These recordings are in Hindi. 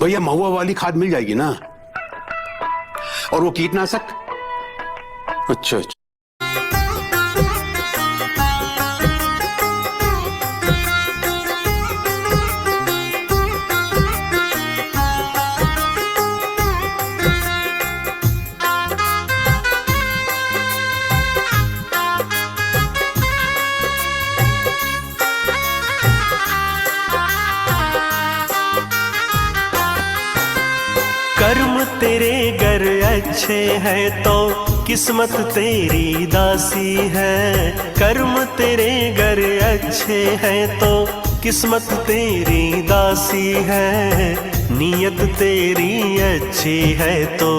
भैया महुआ वाली खाद मिल जाएगी ना? और वो कीटनाशक? अच्छा अच्छा। कर्म तेरे गर अच्छे हैं तो किस्मत तेरी दासी है। कर्म तेरे गर अच्छे हैं तो किस्मत तेरी दासी है। नीयत तेरी अच्छी है तो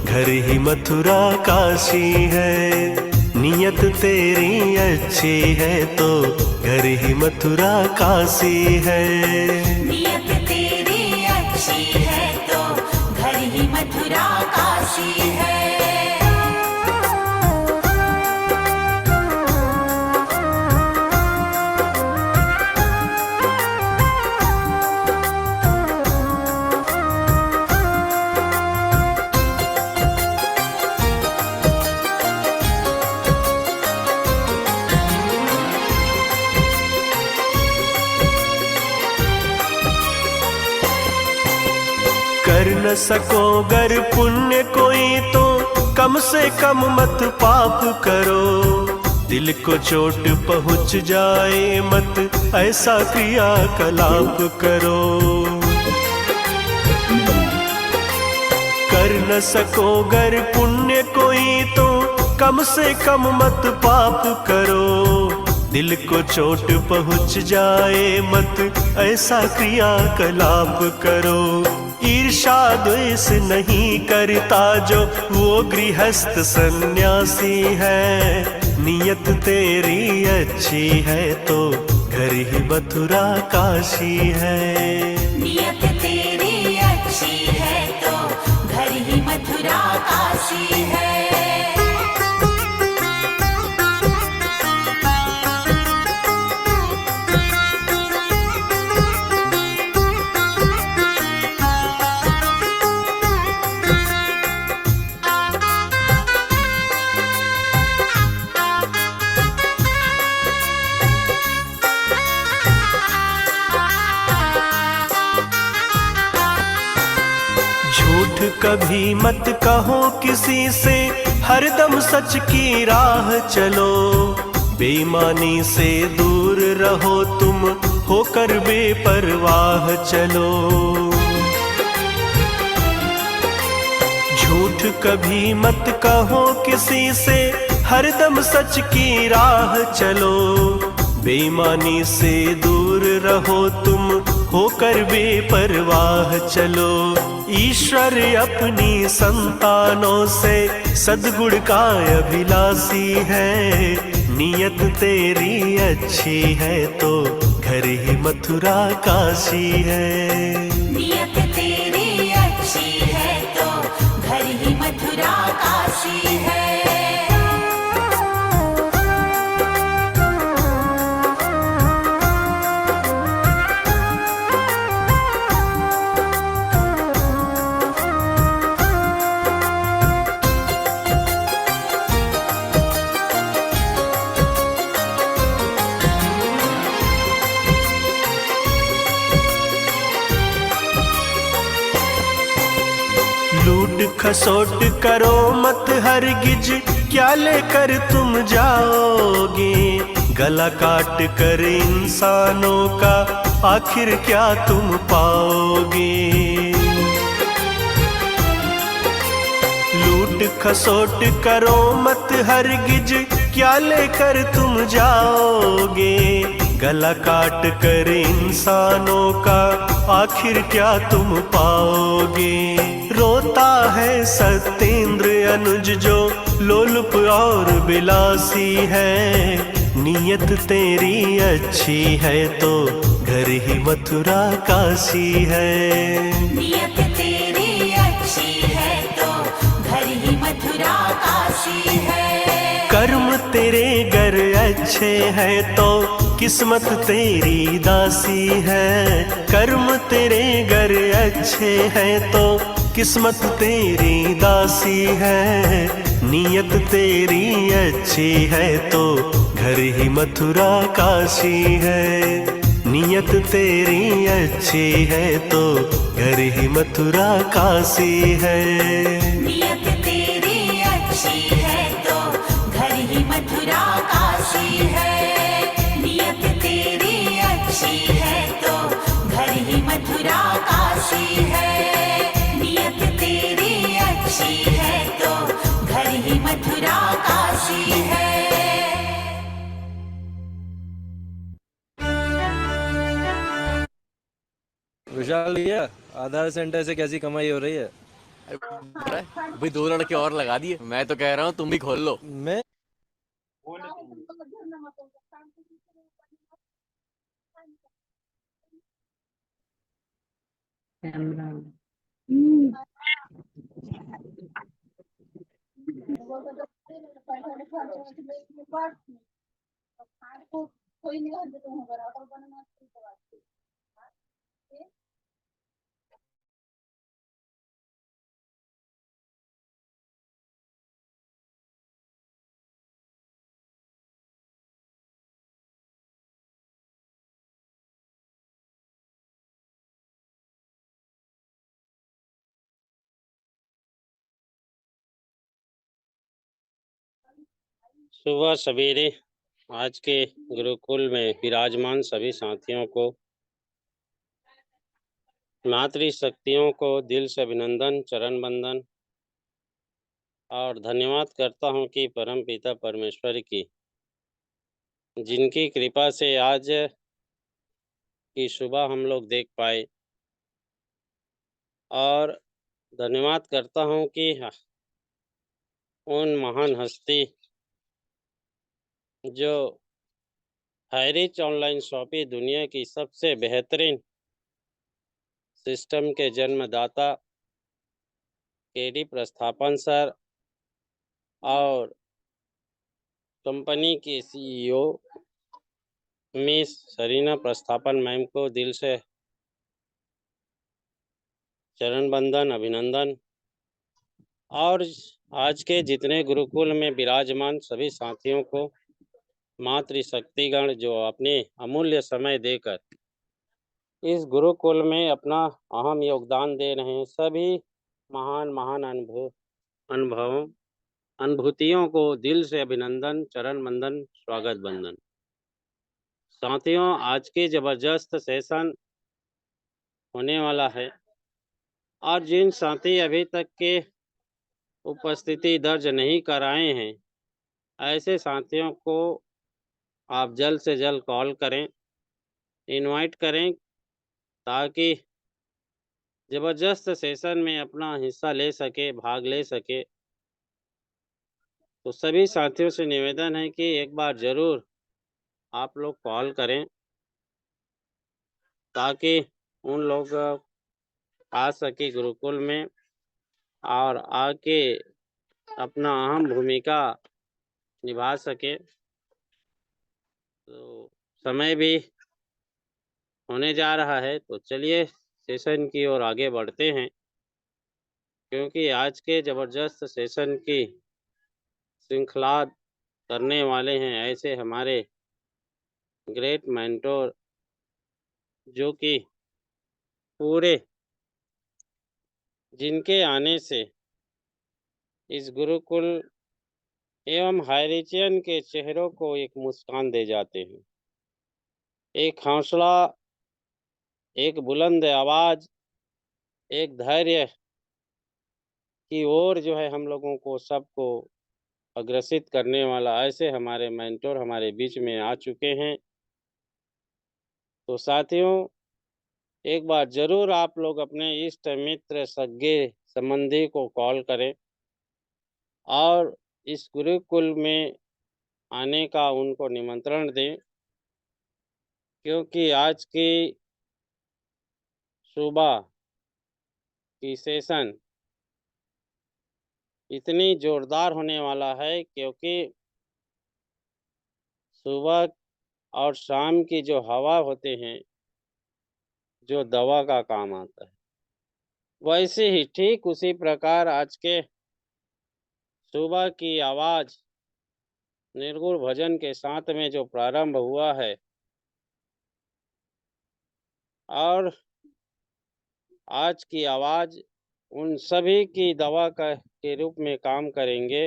घर ही मथुरा काशी है। नीयत तेरी अच्छी है तो घर ही मथुरा काशी है। नियत तेरी अच्छी है तो घर ही मथुरा काशी है। कर न सको गर पुण्य कोई तो कम से कम मत पाप करो। दिल को चोट पहुंच जाए मत ऐसा क्रियाकलाप करो। कर न सको गर पुण्य कोई तो कम से कम मत पाप करो। दिल को चोट पहुंच जाए मत ऐसा क्रियाकलाप करो। ईर्षा द्वेष नहीं करता जो वो गृहस्थ सन्यासी है। नियत तेरी अच्छी है तो घर ही मथुरा काशी है। नियत तेरी अच्छी है तो घर ही मथुरा काशी है। झूठ कभी मत कहो किसी से, हरदम सच की राह चलो। बेईमानी से दूर रहो तुम, होकर बेपरवाह चलो। झूठ कभी मत कहो किसी से, हरदम सच की राह चलो। बेईमानी से दूर रहो तुम, होकर बेपरवाह चलो। ईश्वर अपनी संतानों से सद्गुण का अभिलाषी है। नियत तेरी अच्छी है तो घर ही मथुरा काशी है। नियत तेरी अच्छी है तो घर ही मथुरा काशी है। लूट खसोट करो मत हरगिज, क्या लेकर तुम जाओगे। गला काट कर इंसानों का आखिर क्या तुम पाओगे। लूट खसोट करो मत हरगिज, क्या लेकर तुम जाओगे। गला काट कर इंसानों का आखिर क्या तुम पाओगे। रोता है सत्येंद्र अनुज जो लोलुप और बिलासी है। नियत तेरी अच्छी है तो घर ही मथुरा काशी है। नियत तेरी अच्छी है तो घर ही मथुरा काशी है। कर्म तेरे गर अच्छे हैं तो किस्मत तेरी दासी है, कर्म तेरे गर अच्छे हैं तो किस्मत तेरी दासी है। नीयत तेरी अच्छी है तो घर ही मथुरा काशी है। नीयत तेरी अच्छी है तो घर ही मथुरा काशी है। नियत तेरी अच्छी है तो घर ही मथुरा काशी है। नियत तेरी अच्छी है तो घर ही मथुरा काशी है। नियत तेरी अच्छी है तो घर ही मथुरा काशी है। विशाल भैया, आधार सेंटर से कैसी कमाई हो रही है? भाई 2 लड़के और लगा दिए। मैं तो कह रहा हूँ तुम भी खोल लो। मैं सुबह सवेरे आज के गुरुकुल में विराजमान सभी साथियों को, मातृशक्तियों को दिल से अभिनंदन, चरण वंदन और धन्यवाद करता हूं कि परम पिता परमेश्वर की, जिनकी कृपा से आज की सुबह हम लोग देख पाए। और धन्यवाद करता हूं कि उन महान हस्ती जो हाईरिच ऑनलाइन शॉपिंग दुनिया की सबसे बेहतरीन सिस्टम के जन्मदाता केडी प्रस्थापन सर और कंपनी की सीईओ मिस सरीना प्रस्थापन मैम को दिल से चरण वंदन, अभिनंदन। और आज के जितने गुरुकुल में विराजमान सभी साथियों को, मातृशक्तिगण जो अपने अमूल्य समय देकर इस गुरुकुल में अपना अहम योगदान दे रहे हैं, सभी महान महान अनुभवों अनुभूतियों को दिल से अभिनंदन, चरण वंदन, स्वागत वंदन। साथियों, आज के जबरदस्त सेशन होने वाला है और जिन साथी अभी तक के उपस्थिति दर्ज नहीं कराए हैं, ऐसे साथियों को आप जल्द से जल्द कॉल करें, इनवाइट करें, ताकि ज़बरदस्त सेशन में अपना हिस्सा ले सके, भाग ले सके। तो सभी साथियों से निवेदन है कि एक बार ज़रूर आप लोग कॉल करें, ताकि उन लोग आ सके गुरुकुल में और आके अपना अहम भूमिका निभा सके। तो समय भी होने जा रहा है, तो चलिए सेशन की ओर आगे बढ़ते हैं, क्योंकि आज के ज़बरदस्त सेशन की श्रृंखला करने वाले हैं ऐसे हमारे ग्रेट मेंटोर, जो कि पूरे जिनके आने से इस गुरुकुल एवं हाईरिचियन के चेहरों को एक मुस्कान दे जाते हैं, एक हौसला, एक बुलंद आवाज़, एक धैर्य की ओर जो है हम लोगों को सबको अग्रसित करने वाला ऐसे हमारे मेंटोर हमारे बीच में आ चुके हैं। तो साथियों, एक बार ज़रूर आप लोग अपने इष्ट मित्र सगे संबंधी को कॉल करें और इस गुरुकुल में आने का उनको निमंत्रण दें, क्योंकि आज की सुबह की सेशन इतनी ज़ोरदार होने वाला है, क्योंकि सुबह और शाम की जो हवा होते हैं जो दवा का काम आता है, वैसे ही ठीक उसी प्रकार आज के सुबह की आवाज निर्गुण भजन के साथ में जो प्रारंभ हुआ है और आज की आवाज उन सभी की दवा का के रूप में काम करेंगे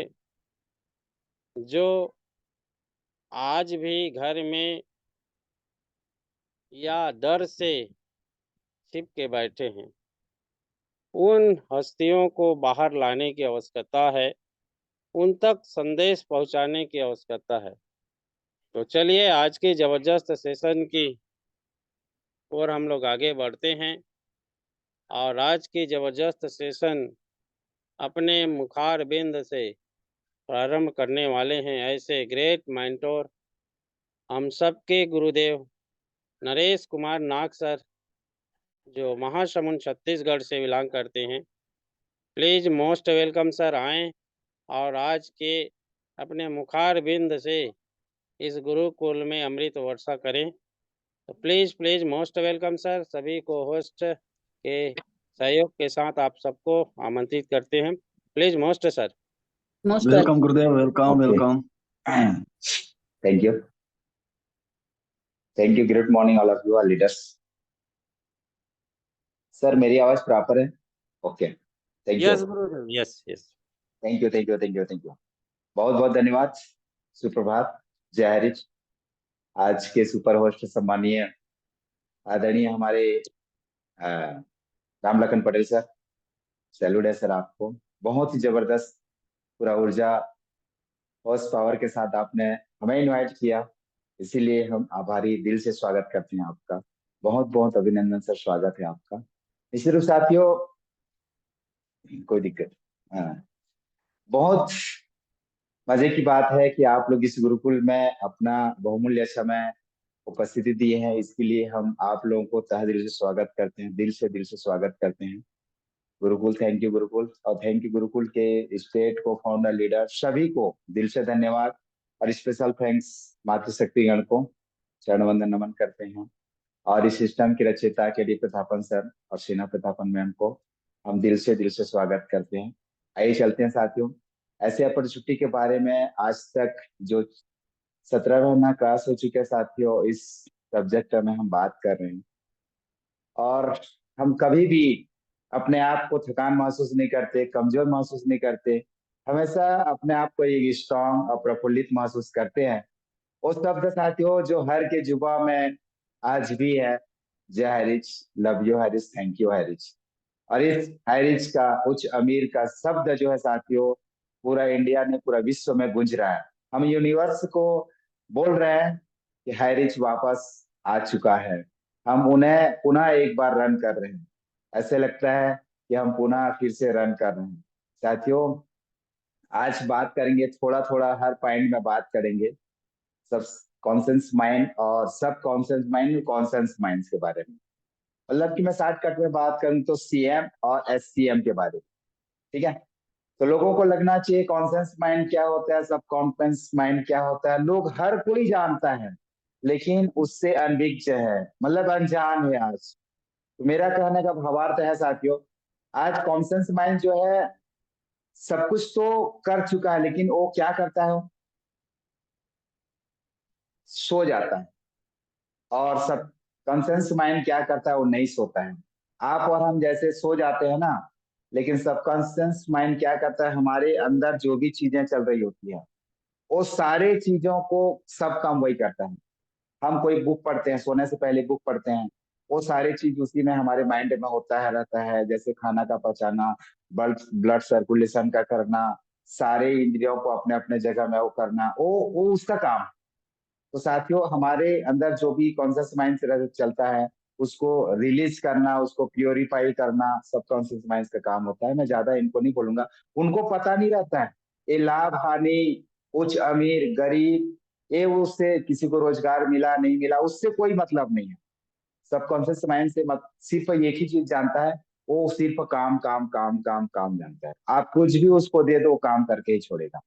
जो आज भी घर में या डर से छिप के बैठे हैं। उन हस्तियों को बाहर लाने की आवश्यकता है, उन तक संदेश पहुंचाने की आवश्यकता है। तो चलिए आज के जबरदस्त सेशन की ओर हम लोग आगे बढ़ते हैं और आज की जबरदस्त सेशन अपने मुखारबिंद से प्रारंभ करने वाले हैं। ऐसे ग्रेट मेंटोर हम सबके गुरुदेव नरेश कुमार नाग सर, जो महासमुंद छत्तीसगढ़ से बिलोंग करते हैं। प्लीज मोस्ट वेलकम सर, आएँ और आज के अपने मुखारबिंद से इस गुरुकुल में अमृत वर्षा करें। तो प्लीज मोस्ट वेलकम सर। सभी को होस्ट के सहयोग के साथ आप सबको आमंत्रित करते हैं। Please most sir. Most welcome Gurudev, welcome welcome. Thank you, good morning all of you are leaders. Sir मेरी आवाज प्रॉपर है? Okay, thank you, yes Gurudev, yes yes. Thank you thank you thank you thank you, बहुत बहुत धन्यवाद। सुप्रभात, जय हरीश। आज के सुपर होस्ट सम्मानीय आदरणीय हमारे राम लखन पटेल सर, सैल्यूट है सर आपको। बहुत ही जबरदस्त पूरा ऊर्जा हॉर्स पावर के साथ आपने हमें इनवाइट किया, इसीलिए हम आभारी दिल से स्वागत करते हैं आपका। बहुत बहुत अभिनंदन सर, स्वागत है आपका। निश्चित रूप से साथियों, कोई दिक्कत, हाँ, बहुत मजे की बात है कि आप लोग इस गुरुकुल में अपना बहुमूल्य समय उपस्थिति दिए हैं। इसके लिए हम आप लोगों को तहे दिल से स्वागत करते हैं, दिल से स्वागत करते हैं। गुरुकुल, थैंक यू गुरुकुल, और थैंक यू गुरुकुल के स्टेट को फाउंडर लीडर सभी को दिल से धन्यवाद। और स्पेशल थैंक्स मातृशक्तिगण को चरण वंदन नमन करते हैं। और इस सिस्टम की रचयिता के डी प्रतापन सर और सेना प्रतापन मैम को हम दिल से स्वागत करते हैं। आइए चलते हैं साथियों, ऐसे अपॉर्चुनिटी के बारे में आज तक जो 17 महीना क्लास हो चुके हैं साथियों, इस सब्जेक्ट में हम बात कर रहे हैं। और हम कभी भी अपने आप को थकान महसूस नहीं करते, कमजोर महसूस नहीं करते, हमेशा अपने आप को एक स्ट्रांग और प्रफुल्लित महसूस करते हैं। वो शब्द साथियों जो हर के जुबा में आज भी है, जय Harish, love you Harish, thank you Harish. और इस हरीश का, उच्च अमीर का शब्द जो है साथियों, पूरा इंडिया ने, पूरा विश्व में गूंज रहा है। हम यूनिवर्स को बोल रहे हैं कि हरीश वापस आ चुका है। हम उन्हें पुनः एक बार रन कर रहे हैं, ऐसे लगता है कि हम पुनः फिर से रन कर रहे हैं। साथियों आज बात करेंगे, थोड़ा थोड़ा हर पॉइंट में बात करेंगे, सब कॉन्सेंस माइंड और सब कॉन्सेंस माइंड, कॉन्सेंस माइंड के बारे में। मतलब कि मैं शॉर्टकट में बात करूं तो सीएम और एससीएम के बारे में, ठीक है। तो लोगों को लगना चाहिए कॉन्सेंस माइंड क्या होता है, सब कॉन्सेंस माइंड क्या होता है, लोग हर कोई जानता है लेकिन उससे अनभिज्ञ है, मतलब अनजान है आज। तो मेरा कहने का भावार्थ है साथियों, आज कॉन्सेंस माइंड जो है सब कुछ तो कर चुका है, लेकिन वो क्या करता है, सो जाता है। और सब कॉन्सेंस माइंड क्या करता है, वो नहीं सोता है। आप और हम जैसे सो जाते हैं ना, लेकिन सबकॉन्शियस माइंड क्या करता है, हमारे अंदर जो भी चीजें चल रही होती है वो सारे चीजों को, सब काम वही करता है। हम कोई बुक पढ़ते हैं, सोने से पहले बुक पढ़ते हैं, वो सारी चीज उसी में हमारे माइंड में होता है, रहता है। जैसे खाना का पचाना, ब्लड ब्लड सर्कुलेशन का करना, सारे इंद्रियों को अपने अपने जगह में वो करना, वो उसका काम है। तो साथियों हमारे अंदर जो भी कॉन्शियस माइंड से चलता है उसको रिलीज करना, उसको प्योरीफाई करना, सब कॉन्शियस माइंड का काम होता है। मैं ज्यादा इनको नहीं बोलूंगा, उनको पता नहीं रहता है ये लाभ हानि, उच्च अमीर गरीब, ये उससे किसी को रोजगार मिला नहीं मिला, उससे कोई मतलब नहीं है। सबकॉन्शियस माइंड से सिर्फ एक ही चीज जानता है, वो सिर्फ काम काम काम काम काम जानता है। आप कुछ भी उसको दे दो, काम करके ही छोड़ेगा।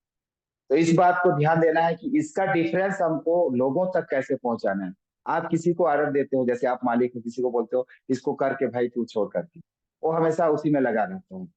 तो इस बात को ध्यान देना है कि इसका डिफरेंस हमको लोगों तक कैसे पहुंचाना है। आप किसी को ऑर्डर देते हो, जैसे आप मालिक हो, किसी को बोलते हो इसको करके भाई तू छोड़ करके, वो हमेशा उसी में लगा रहता है।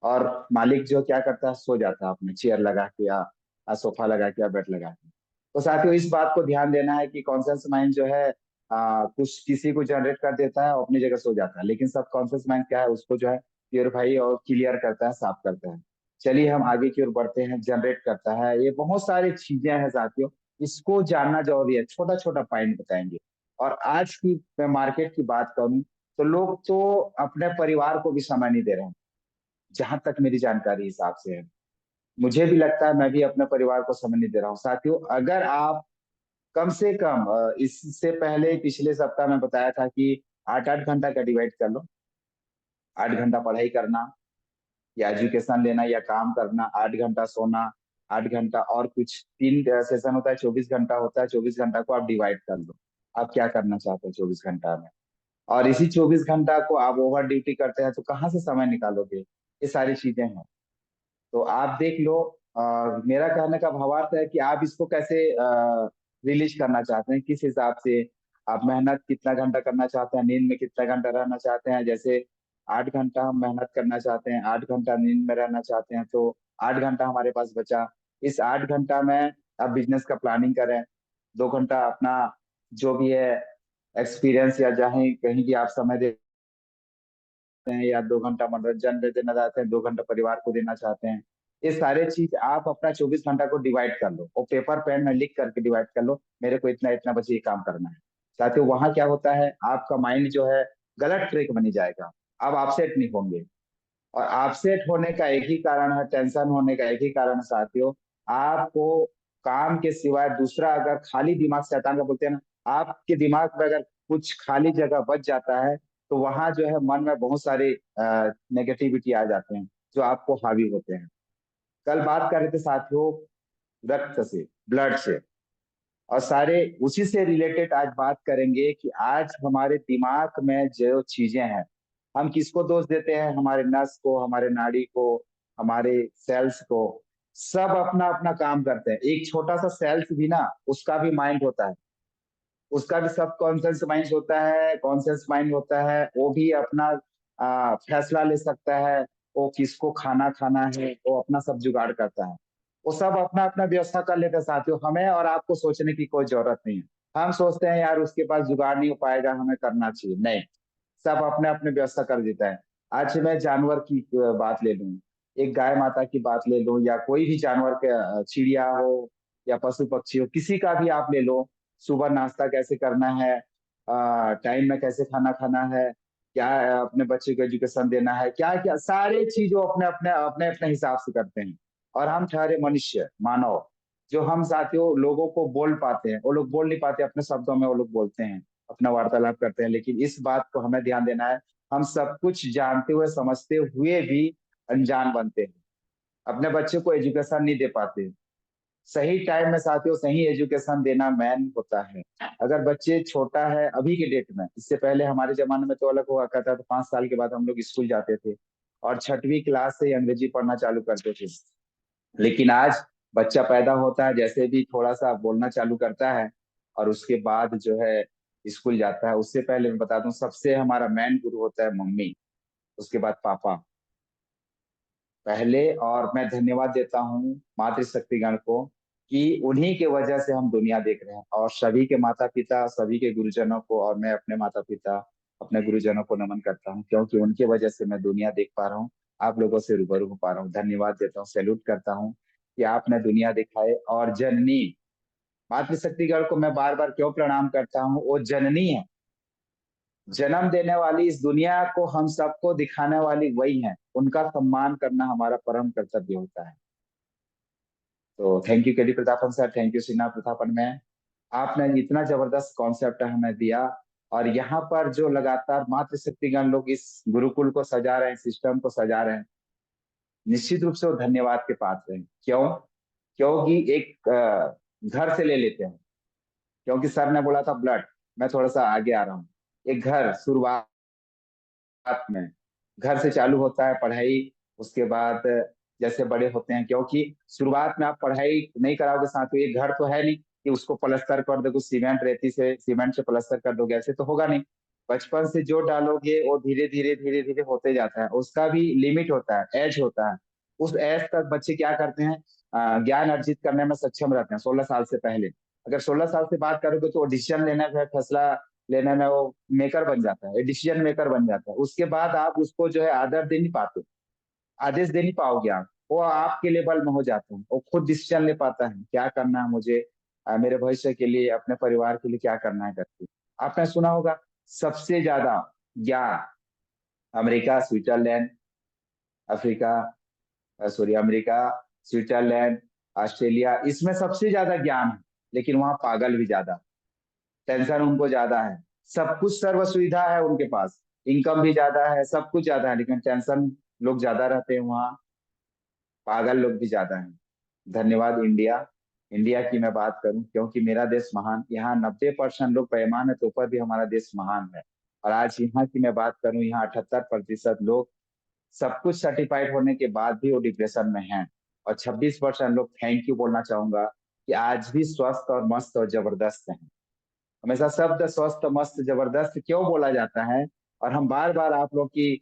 और मालिक जो क्या करता है, सो जाता है अपने चेयर लगा के या सोफा लगा के या बेड लगा के। तो साथियों इस बात को ध्यान देना है कि कॉन्शियस माइंड जो है कुछ किसी को जनरेट कर देता है और अपनी जगह सो जाता है, लेकिन सब कॉन्शियस माइंड क्या है, उसको जो है प्योरीफाई और क्लियर करता है, साफ करता है। चलिए हम आगे की ओर बढ़ते हैं। जनरेट करता है, ये बहुत सारी चीजें हैं साथियों, इसको जानना जरूरी है। छोटा छोटा पॉइंट बताएंगे। और आज की मैं मार्केट की बात करूं तो लोग तो अपने परिवार को भी समय नहीं दे रहे हैं, जहां तक मेरी जानकारी हिसाब से है। मुझे भी लगता है मैं भी अपने परिवार को समय नहीं दे रहा हूँ। साथियों अगर आप कम से कम इससे पहले पिछले सप्ताह में बताया था कि 8-8 घंटा का डिवाइड कर लो। 8 घंटा पढ़ाई करना या एजुकेशन लेना या काम करना, 8 घंटा सोना, 8 घंटा और कुछ 3 सेशन होता है, 24 घंटा होता है। 24 घंटा को आप डिवाइड कर लो, आप क्या करना चाहते हो 24 घंटा में। और इसी 24 घंटा को आप ओवर ड्यूटी करते हैं तो कहाँ से समय निकालोगे, ये सारी चीजें हैं। तो आप देख लो। मेरा कहने का भावार्थ है कि आप इसको कैसे रिलीज करना चाहते हैं, किस हिसाब से आप मेहनत कितना घंटा करना चाहते हैं, नींद में कितना घंटा रहना चाहते हैं। जैसे 8 घंटा हम मेहनत करना चाहते हैं, 8 घंटा नींद में रहना चाहते हैं, तो 8 घंटा हमारे पास बचा। इस 8 घंटा में आप बिजनेस का प्लानिंग करें, 2 घंटा अपना जो भी है एक्सपीरियंस या जहाँ कहीं भी आप समय दे हैं, या 2 घंटा मनोरंजन में देना चाहते हैं, 2 घंटा परिवार को देना चाहते हैं। ये सारे चीज आप अपना 24 घंटा को डिवाइड कर लो और पेपर पेन में लिख करके डिवाइड कर लो, मेरे को इतना इतना बजे ये काम करना है। साथियों वहां क्या होता है, आपका माइंड जो है गलत ट्रैक बनी जाएगा, आप अपसेट नहीं होंगे। और अपसेट होने का एक ही कारण है, टेंशन होने का एक ही कारण है साथियों, आपको काम के सिवाय दूसरा अगर खाली दिमाग, शैतान का बोलते हैं ना, आपके दिमाग में अगर कुछ खाली जगह बच जाता है तो वहां जो है मन में बहुत सारे नेगेटिविटी आ जाते हैं जो आपको हावी होते हैं। कल बात कर रहे थे साथियों रक्त से, ब्लड से, और सारे उसी से रिलेटेड आज बात करेंगे कि आज हमारे दिमाग में जो चीजें हैं, हम किसको दोष देते हैं, हमारे नस को, हमारे नाड़ी को, हमारे सेल्स को। सब अपना अपना काम करते हैं। एक छोटा सा सेल्स भी ना, उसका भी माइंड होता है, उसका भी सब कॉन्शियस माइंड होता है, कॉन्शियस माइंड होता है, वो भी अपना फैसला ले सकता है, वो किसको खाना खाना है, वो अपना सब जुगाड़ करता है। वो सब अपना अपना व्यवस्था कर लेते हैं साथियों, हमें और आपको सोचने की कोई जरूरत नहीं है। हम सोचते हैं यार उसके पास जुगाड़ नहीं हो पाएगा, हमें करना चाहिए, नहीं, सब अपने अपने व्यवस्था कर देता है। आज मैं जानवर की बात ले लूं, एक गाय माता की बात ले लूं, या कोई भी जानवर के चिड़िया हो या पशु पक्षी हो, किसी का भी आप ले लो। सुबह नाश्ता कैसे करना है, टाइम में कैसे खाना खाना है, क्या अपने बच्चे को एजुकेशन देना है, क्या क्या सारे चीज वो अपने अपने अपने अपने हिसाब से करते हैं। और हम ठहरे मनुष्य, मानव, जो हम साथियों लोगों को बोल पाते हैं, वो लोग बोल नहीं पाते, अपने शब्दों में वो लोग बोलते हैं, अपना वार्तालाप करते हैं। लेकिन इस बात को हमें ध्यान देना है, हम सब कुछ जानते हुए समझते हुए भी अनजान बनते हैं, अपने बच्चे को एजुकेशन नहीं दे पाते। सही टाइम में साथियों सही एजुकेशन देना मैन होता है। अगर बच्चे छोटा है अभी के डेट में, इससे पहले हमारे जमाने में तो अलग हुआ करता था, 5 साल के बाद हम लोग स्कूल जाते थे और 6वीं क्लास से अंग्रेजी पढ़ना चालू करते थे। लेकिन आज बच्चा पैदा होता है, जैसे भी थोड़ा सा बोलना चालू करता है और उसके बाद जो है स्कूल जाता है। उससे पहले मैं बता दूं, सबसे हमारा मेन गुरु होता है मम्मी, उसके बाद पापा पहले। और मैं धन्यवाद देता हूँ मातृशक्तिगण को कि उन्हीं के वजह से हम दुनिया देख रहे हैं। और सभी के माता पिता, सभी के गुरुजनों को, और मैं अपने माता पिता, अपने गुरुजनों को नमन करता हूँ, क्योंकि उनके वजह से मैं दुनिया देख पा रहा हूँ, आप लोगों से रूबरू हो पा रहा हूँ। धन्यवाद देता हूँ, सैल्यूट करता हूँ कि आपने दुनिया दिखाए। और जननी मातृशक्तिगण को मैं बार बार क्यों प्रणाम करता हूँ, वो जननी है, जन्म देने वाली, इस दुनिया को हम सबको दिखाने वाली वही है, उनका सम्मान करना हमारा परम कर्तव्य होता है। तो thank you KD Prathapan sir, thank you सीना प्रतापन मैम, आपने इतना जबरदस्त कॉन्सेप्ट हमें दिया। और यहाँ पर जो लगातार मातृशक्तिगण लोग इस गुरुकुल को सजा रहे हैं, सिस्टम को सजा रहे हैं, निश्चित रूप से वो धन्यवाद के पात्र हैं। क्यों? क्योंकि एक घर से ले लेते हैं, क्योंकि सर ने बोला था ब्लड, मैं थोड़ा सा आगे आ रहा हूँ। एक घर शुरुआत में घर से चालू होता है पढ़ाई, उसके बाद जैसे बड़े होते हैं, क्योंकि शुरुआत में आप पढ़ाई नहीं कराओगे साथियों, एक घर तो है नहीं कि उसको प्लास्टर कर दोगे, सीमेंट रेती से सीमेंट से प्लास्टर कर दोगे, ऐसे तो होगा नहीं। बचपन से जो डालोगे वो धीरे धीरे होते जाता है, उसका भी लिमिट होता है, एज होता है। उस एज तक बच्चे क्या करते हैं, ज्ञान अर्जित करने में सक्षम रहते हैं 16 साल से पहले। अगर 16 साल से बात करोगे तो डिसीजन लेने में, फैसला लेने में वो मेकर बन जाता है, डिसीजन मेकर बन जाता है। उसके बाद आप उसको जो है आदर दे नहीं पाते, आदेश दे नहीं पाओगे आप, वो आपके लेवल में हो जाता है, वो खुद डिसीजन ले पाता है क्या करना है मुझे, मेरे भविष्य के लिए, अपने परिवार के लिए क्या करना है करके। आपने सुना होगा सबसे ज्यादा ज्ञान America, Switzerland, Africa, sorry America, Switzerland, Australia, इसमें सबसे ज्यादा ज्ञान है। लेकिन वहाँ पागल भी ज्यादा, टेंशन उनको ज्यादा है, सब कुछ सर्व सुविधा है उनके पास, इनकम भी ज्यादा है, सब कुछ ज्यादा है, लेकिन टेंशन लोग ज्यादा रहते हैं वहाँ, पागल लोग भी ज्यादा हैं। धन्यवाद इंडिया। इंडिया की मैं बात करूं, क्योंकि मेरा देश महान, यहाँ 90% लोग पैमाने के ऊपर भी हमारा देश महान है। और आज यहाँ की मैं बात करूं, यहाँ 78% लोग सब कुछ सर्टिफाइड होने के बाद भी वो डिप्रेशन में हैं। और 26% लोग थैंक यू बोलना चाहूंगा कि आज भी स्वस्थ और मस्त और जबरदस्त हैं। हमेशा शब्द स्वस्थ मस्त जबरदस्त क्यों बोला जाता है, और हम बार बार आप लोग की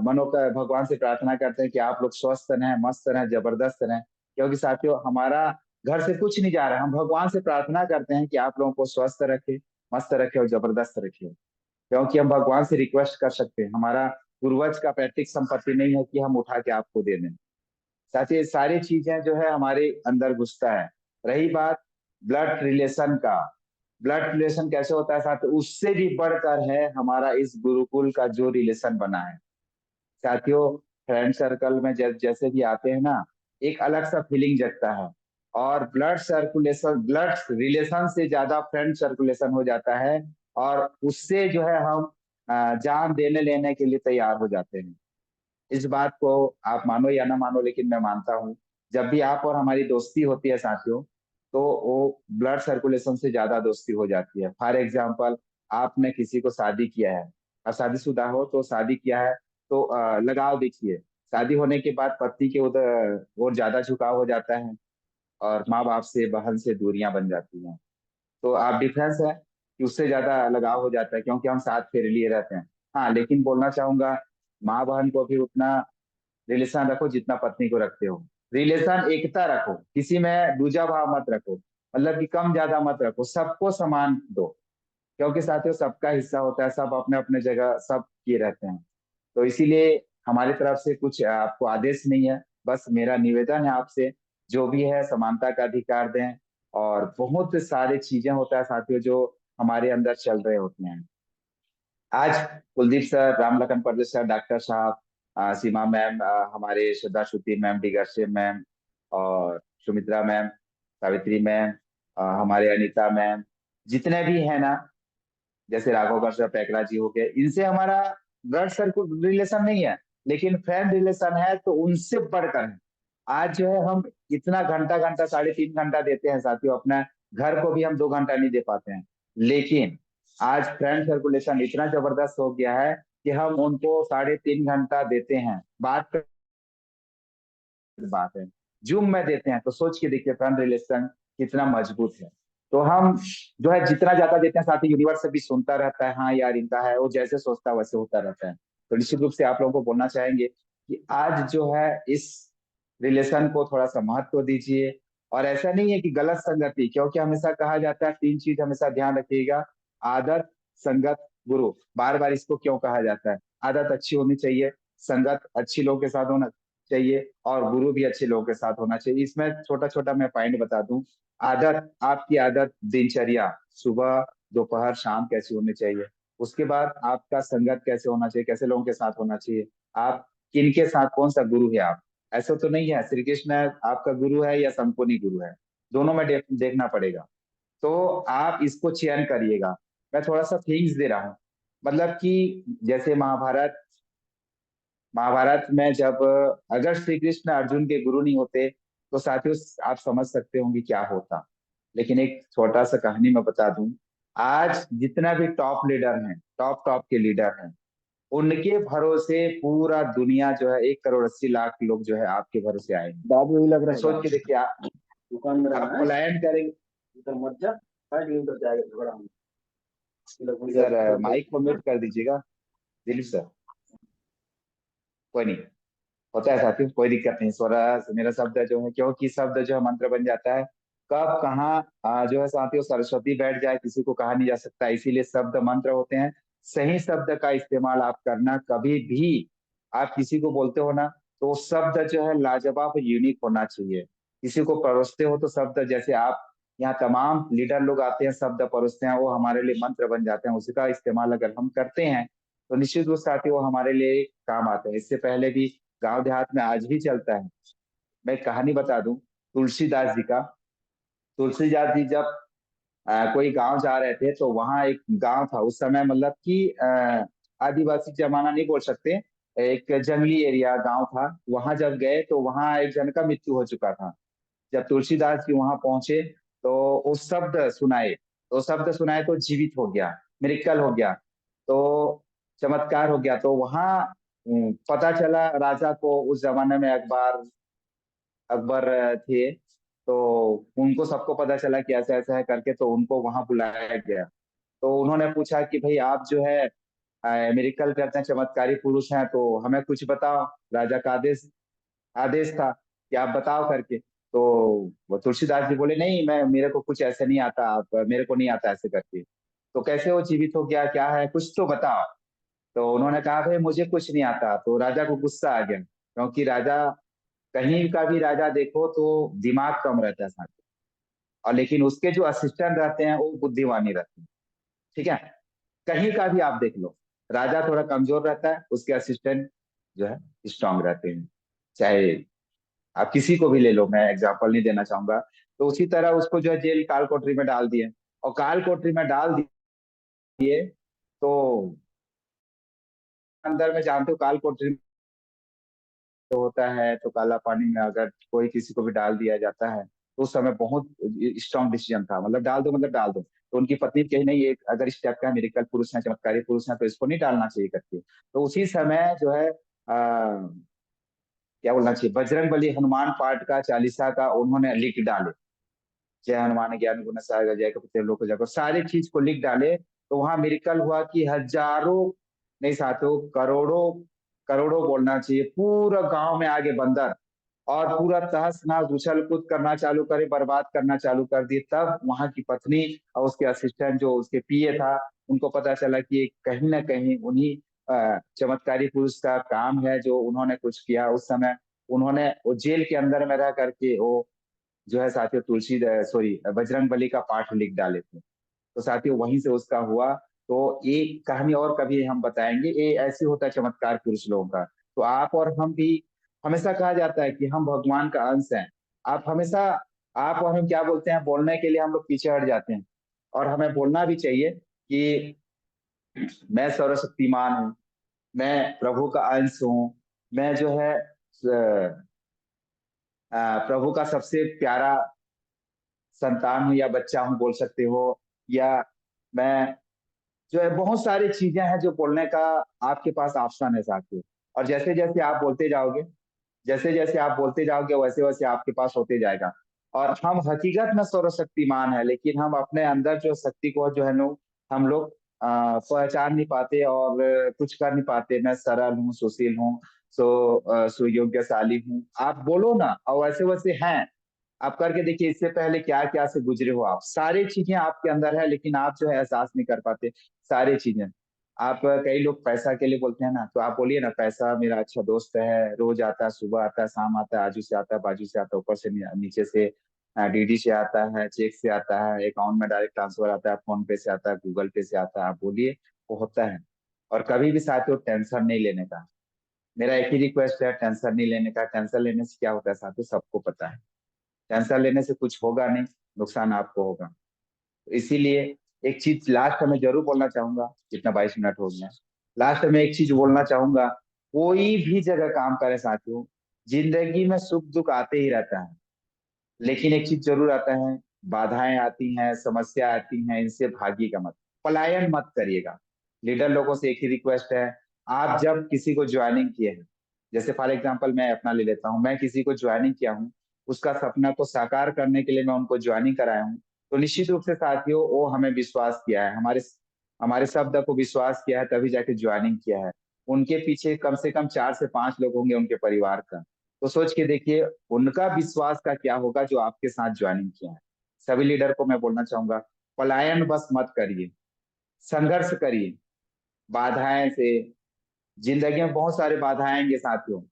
मनो का भगवान से प्रार्थना करते हैं कि आप लोग स्वस्थ रहें, मस्त रहें, जबरदस्त रहें। क्योंकि साथियों हमारा घर से कुछ नहीं जा रहा है, हम भगवान से प्रार्थना करते हैं कि आप लोगों को स्वस्थ रखे, मस्त रखे और जबरदस्त रखे। क्योंकि हम भगवान से रिक्वेस्ट कर सकते हैं, हमारा पूर्वज का पैतृक संपत्ति नहीं है कि हम उठा के आपको दे दें। साथ ही सारी चीजें जो है हमारे अंदर घुसता है। रही बात ब्लड रिलेशन का, ब्लड रिलेशन कैसे होता है साथ, उससे भी बढ़कर है हमारा इस गुरुकुल का जो रिलेशन बना है साथियों। फ्रेंड सर्कल में जैसे भी आते हैं ना, एक अलग सा फीलिंग जगता है। और ब्लड सर्कुलेशन, ब्लड रिलेशन से ज्यादा फ्रेंड सर्कुलेशन हो जाता है, और उससे जो है हम जान देने लेने के लिए तैयार हो जाते हैं। इस बात को आप मानो या ना मानो, लेकिन मैं मानता हूँ। जब भी आप और हमारी दोस्ती होती है साथियों, तो वो ब्लड सर्कुलेशन से ज्यादा दोस्ती हो जाती है। फॉर एग्जाम्पल, आपने किसी को शादी किया है, और शादीशुदा हो तो शादी किया है, तो लगाव देखिए, शादी होने के बाद पति के उधर और ज्यादा झुकाव हो जाता है, और माँ बाप से, बहन से दूरियां बन जाती हैं। तो आप डिफरेंस है कि उससे ज्यादा लगाव हो जाता है, क्योंकि हम साथ फेरे लिए रहते हैं। हाँ, लेकिन बोलना चाहूंगा, माँ बहन को भी उतना रिलेशन रखो जितना पत्नी को रखते हो। रिलेशन एकता रखो, किसी में दूजा भाव मत रखो, मतलब कि कम ज्यादा मत रखो, सबको समान दो। क्योंकि साथियों सबका हिस्सा होता है, सब अपने अपने जगह सब किए रहते हैं। तो इसीलिए हमारी तरफ से कुछ आपको आदेश नहीं है, बस मेरा निवेदन है आपसे, जो भी है समानता का अधिकार दें। और बहुत सारी चीजें होता है साथियों जो हमारे अंदर चल रहे होते हैं। आज कुलदीप सर, राम लखन परदेश सर, डॉक्टर साहब, सीमा मैम, हमारे श्रद्धा श्रुति मैम, डिगर्से मैम, और सुमित्रा मैम, सावित्री मैम, हमारे अनीता मैम, जितने भी है ना, जैसे राघव सर, पैकरा जी हो गए, इनसे हमारा ब्लड सर्कल रिलेशन नहीं है, लेकिन फ्रेंड रिलेशन है, तो उनसे बढ़कर है। आज जो है हम इतना घंटा घंटा 3.5 घंटा देते हैं साथियों, अपना घर को भी हम 2 घंटा नहीं दे पाते हैं। लेकिन आज फ्रेंड सर्कुलेशन इतना जबरदस्त हो गया है कि हम उनको 3.5 घंटा देते हैं, बात है जूम में देते हैं। तो सोच के देखिए फ्रेंड रिलेशन कितना मजबूत है। तो हम जो है जितना ज्यादा देते हैं, साथ ही यूनिवर्स भी सुनता रहता है, हाँ यार इनका है, वो जैसे सोचता है वैसे होता रहता है। तो निश्चित रूप से आप लोगों को बोलना चाहेंगे कि आज जो है इस रिलेशन को थोड़ा सा महत्व दीजिए। और ऐसा नहीं है कि गलत संगति, क्योंकि हमेशा कहा जाता है 3 चीज हमेशा ध्यान रखिएगा, आदत, संगत, गुरु। बार बार इसको क्यों कहा जाता है? आदत अच्छी होनी चाहिए, संगत अच्छी लोगों के साथ होना चाहिए, और गुरु भी अच्छे लोगों के साथ होना चाहिए। इसमें छोटा छोटा मैं पॉइंट बता दूं। आदत, आपकी आदत, दिनचर्या, सुबह दोपहर शाम कैसी होनी चाहिए। उसके बाद आपका संगत कैसे होना चाहिए, कैसे लोगों के साथ होना चाहिए, आप किन के साथ, कौन सा गुरु है आप। ऐसा तो नहीं है श्री कृष्ण आपका गुरु है या संपूर्ण गुरु है, दोनों में देखना पड़ेगा। तो आप इसको चयन करिएगा। मैं थोड़ा सा थिंग्स दे रहा हूँ, मतलब कि जैसे महाभारत, महाभारत में जब, अगर श्री कृष्ण अर्जुन के गुरु नहीं होते तो साथियों आप समझ सकते होंगे क्या होता। लेकिन एक छोटा सा कहानी मैं बता दूं। आज जितना भी टॉप लीडर हैं, टॉप टॉप के लीडर हैं, उनके भरोसे पूरा दुनिया जो है 1 करोड़ 80 लाख लोग जो है आपके भरोसे आएंगे। बाबू यही लग रहा है सोच के देखिए आप दुकान में रहना है पलायन करेंगे। इधर मत जा 60 किलोमीटर जाएगा झगड़ा हम सर माइक को म्यूट कर दीजिएगा दिलीप सर। कोई नहीं, होता है साथियों, कोई दिक्कत नहीं। स्वरा मेरा शब्द जो है, क्योंकि शब्द जो है मंत्र बन जाता है। कब कहाँ जो है साथियों सरस्वती बैठ जाए किसी को कहा नहीं जा सकता, इसीलिए शब्द मंत्र होते हैं। सही शब्द का इस्तेमाल आप करना। कभी भी आप किसी को बोलते हो ना, तो शब्द जो है लाजवाब यूनिक होना चाहिए। किसी को परोसते हो तो शब्द, जैसे आप यहाँ तमाम लीडर लोग आते हैं शब्द परोसते हैं, वो हमारे लिए मंत्र बन जाते हैं। उसका इस्तेमाल अगर हम करते हैं तो निश्चित रूप से साथियों वो हमारे लिए काम आते हैं। इससे पहले भी गांव देहात में आज भी चलता है। मैं एक कहानी बता दूं तुलसीदास जी का। तुलसीदास जी जब कोई गांव जा रहे थे, तो वहां एक गांव था उस समय, मतलब कि आदिवासी जमाना नहीं बोल सकते, एक जंगली एरिया गांव था। वहां जब गए तो वहां एक जन का मृत्यु हो चुका था। जब तुलसीदास जी वहां पहुंचे तो वो शब्द सुनाए तो जीवित हो गया, मिरेकल हो गया, तो चमत्कार हो गया। तो वहां पता चला राजा को। उस जमाने में अकबर थे, तो उनको सबको पता चला कि ऐसा ऐसा है करके, तो उनको वहां बुलाया गया। तो उन्होंने पूछा कि भाई आप जो है मिरेकल करते हैं, चमत्कारी पुरुष हैं, तो हमें कुछ बताओ। राजा का आदेश आदेश था कि आप बताओ करके। तो वो तुलसीदास जी बोले नहीं, मैं मेरे को कुछ ऐसे नहीं आता, आप मेरे को नहीं आता ऐसे करके। तो कैसे वो जीवित हो गया, क्या है, कुछ तो बताओ। तो उन्होंने कहा भाई मुझे कुछ नहीं आता। तो राजा को गुस्सा आ गया, क्योंकि राजा, कहीं का भी राजा देखो तो दिमाग कम रहता है साथ, और लेकिन उसके जो असिस्टेंट रहते हैं वो बुद्धिमानी रहते हैं। ठीक है, कहीं का भी आप देख लो, राजा थोड़ा कमजोर रहता है, उसके असिस्टेंट जो है स्ट्रांग रहते हैं। चाहे आप किसी को भी ले लो, मैं एग्जांपल नहीं देना चाहूंगा। तो उसी तरह उसको जो है जेल काल कोठरी में डाल दिए, और काल कोठरी में डाल दिए तो अंदर में जानते हो काल कोठरी तो होता है, तो काला पानी में अगर कोई किसी को भी डाल दिया जाता है, तो उस समय बहुत स्ट्रांग डिसीजन था, मतलब डाल दो मतलब डाल दो। तो उनकी पत्नी कही नहीं, एक अगर इस टाइप का मिरेकल पुरुष है, चमत्कारी पुरुष है, तो इसको नहीं डालना चाहिए करके। तो उसी समय जो है क्या बोलना चाहिए, बजरंग बली हनुमान पाठ का 40 का उन्होंने लिख डाले। जय हनुमान ज्ञान गुण सागर जय कपि लोक जागर, सारी चीज को लिख डाले। तो वहां मिरेकल हुआ कि हजारों नहीं साथियों, करोड़ों करोड़ों बोलना चाहिए, पूरा गांव में आगे बंदर, और पूरा तहस नहस उछल कूद करना चालू करे, बर्बाद करना चालू कर दिए। तब वहां की पत्नी और उसके असिस्टेंट जो उसके पीए था, उनको पता चला कि कहीं ना कहीं उन्हीं चमत्कारी पुरुष का काम है जो उन्होंने कुछ किया। उस समय उन्होंने वो जेल के अंदर में रह करके वो जो है साथियों तुलसी सॉरी बजरंग बली का पाठ लिख डाले थे। तो साथियों वहीं से उसका हुआ। तो एक कहानी और कभी हम बताएंगे, ये ऐसे होता है चमत्कार पुरुष लोगों का। तो आप और हम भी, हमेशा कहा जाता है कि हम भगवान का अंश हैं। आप हमेशा, आप और हम क्या बोलते हैं, बोलने के लिए हम लोग पीछे हट जाते हैं, और हमें बोलना भी चाहिए कि मैं सर्वशक्तिमान हूँ, मैं प्रभु का अंश हूँ, मैं जो है प्रभु का सबसे प्यारा संतान हूँ या बच्चा हूँ बोल सकते हो। या मैं जो है, बहुत सारी चीजें हैं जो बोलने का आपके पास ऑप्शन है साथियों। और जैसे जैसे आप बोलते जाओगे, जैसे जैसे आप बोलते जाओगे, वैसे वैसे आपके पास होते जाएगा। और हम हकीकत में सर्वशक्तिमान है, लेकिन हम अपने अंदर जो शक्ति को जो है नो, हम लोग पहचान नहीं पाते और कुछ कर नहीं पाते। मैं सरल हूँ, सुशील हूँ, सुयोग्यशाली हूँ, आप बोलो ना, और वैसे वैसे हैं। आप करके देखिए, इससे पहले क्या क्या से गुजरे हो आप, सारी चीजें आपके अंदर है, लेकिन आप जो है एहसास नहीं कर पाते सारी चीजें। आप कई लोग पैसा के लिए बोलते हैं ना, तो आप बोलिए ना, पैसा मेरा अच्छा दोस्त है, रोज आता है, सुबह आता है, शाम आता है, आजू से आता है, बाजू से आता है, ऊपर से नीचे से, डीडी से आता है, चेक से आता है, अकाउंट में डायरेक्ट ट्रांसफर आता है, फोन पे से आता है, गूगल पे से आता है, आप बोलिए, वो होता है। और कभी भी साथियों टेंशन नहीं लेने का, मेरा एक ही रिक्वेस्ट है, टेंशन नहीं लेने का। टेंशन लेने से क्या होता है साथियों, सबको पता है, टेंशन लेने से कुछ होगा नहीं, नुकसान आपको होगा। तो इसीलिए एक चीज लास्ट में जरूर बोलना चाहूंगा, जितना 22 मिनट हो गया, लास्ट में एक चीज बोलना चाहूंगा। कोई भी जगह काम करे साथियों, जिंदगी में सुख दुख आते ही रहता है, लेकिन एक चीज जरूर आता है, बाधाएं आती हैं, समस्या आती हैं, इनसे भागिएगा मत, पलायन मत करिएगा। लीडर लोगों से एक ही रिक्वेस्ट है, आप जब किसी को ज्वाइनिंग किए हैं, जैसे फॉर एग्जांपल मैं अपना ले लेता हूँ, मैं किसी को ज्वाइनिंग किया हूँ, उसका सपना को साकार करने के लिए मैं उनको ज्वाइनिंग कराया हूँ, तो निश्चित रूप से साथियों वो हमें विश्वास किया है, हमारे हमारे शब्द को विश्वास किया है, तभी जाके ज्वाइनिंग किया है। उनके पीछे कम से कम 4 से 5 लोग होंगे उनके परिवार का। तो सोच के देखिए उनका विश्वास का क्या होगा जो आपके साथ ज्वाइनिंग किया है। सभी लीडर को मैं बोलना चाहूंगा, पलायन बस मत करिए, संघर्ष करिए बाधाएं से। जिंदगी में बहुत सारे बाधाएं आएंगे साथियों,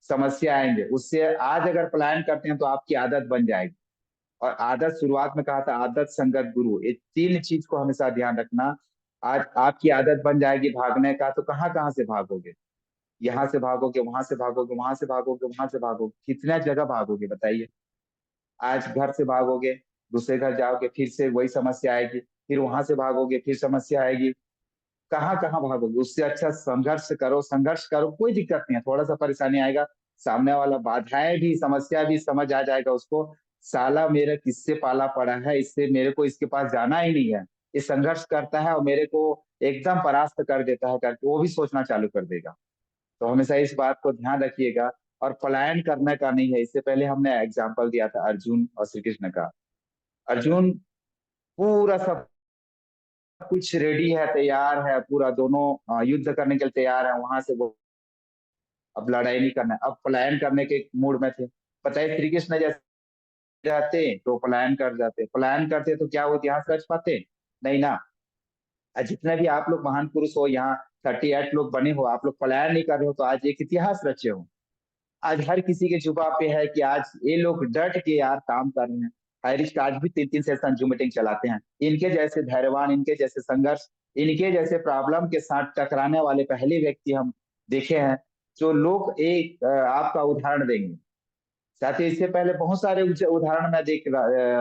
समस्या आएंगे, उससे आज अगर पलायन करते हैं तो आपकी आदत बन जाएगी। और आदत, शुरुआत में कहा था आदत संगत गुरु, ये 3 चीज को हमेशा ध्यान रखना। आज आपकी आदत बन जाएगी भागने का, तो कहाँ कहाँ से भागोगे, यहाँ से भागोगे, वहां से भागोगे, वहां से भागोगे, वहां से भागोगे, कितना जगह भागोगे बताइए। आज घर से भागोगे, दूसरे घर जाओगे, फिर से वही समस्या आएगी, फिर वहां से भागोगे, फिर समस्या आएगी, कहाँ कहाँ भागोगे। उससे अच्छा संघर्ष करो, संघर्ष करो, कोई दिक्कत नहीं है, थोड़ा सा परेशानी आएगा, सामने वाला बाधाएं भी, समस्या भी समझ आ जाएगा उसको, साला मेरा किससे पाला पड़ा है, इससे मेरे को इसके पास जाना ही नहीं है, ये संघर्ष करता है और मेरे को एकदम परास्त कर देता है करके वो भी सोचना चालू कर देगा। तो हमेशा इस बात को ध्यान रखिएगा। और पलायन करने का नहीं है, इससे पहले हमने एग्जाम्पल दिया था अर्जुन और श्री कृष्ण का। अर्जुन पूरा सब कुछ रेडी है, तैयार है, पूरा दोनों युद्ध करने के लिए तैयार है, वहां से वो अब लड़ाई नहीं करना है, अब पलायन करने के मूड में थे। पता है श्री कृष्ण जैसे रहते तो पलायन कर जाते, पलायन करते तो क्या वो इतिहास रच पाते, नहीं ना। जितने भी आप लोग महान पुरुष हो यहाँ 38 लोग बने हो, आप लोग पलायन नहीं कर रहे हो तो आज एक इतिहास रचे हो। आज हर किसी के जुबा पे है कि आज ये लोग डट के यार काम कर रहे हैं। हाईरिस्क आज भी 3 3 सेशन जूम मीटिंग चलाते हैं। इनके जैसे धैर्यवान, इनके जैसे संघर्ष, इनके जैसे प्रॉब्लम के साथ टकराने वाले पहले व्यक्ति हम देखे हैं, जो लोग एक आपका उदाहरण देंगे। साथ ही इससे पहले बहुत सारे उदाहरण मैं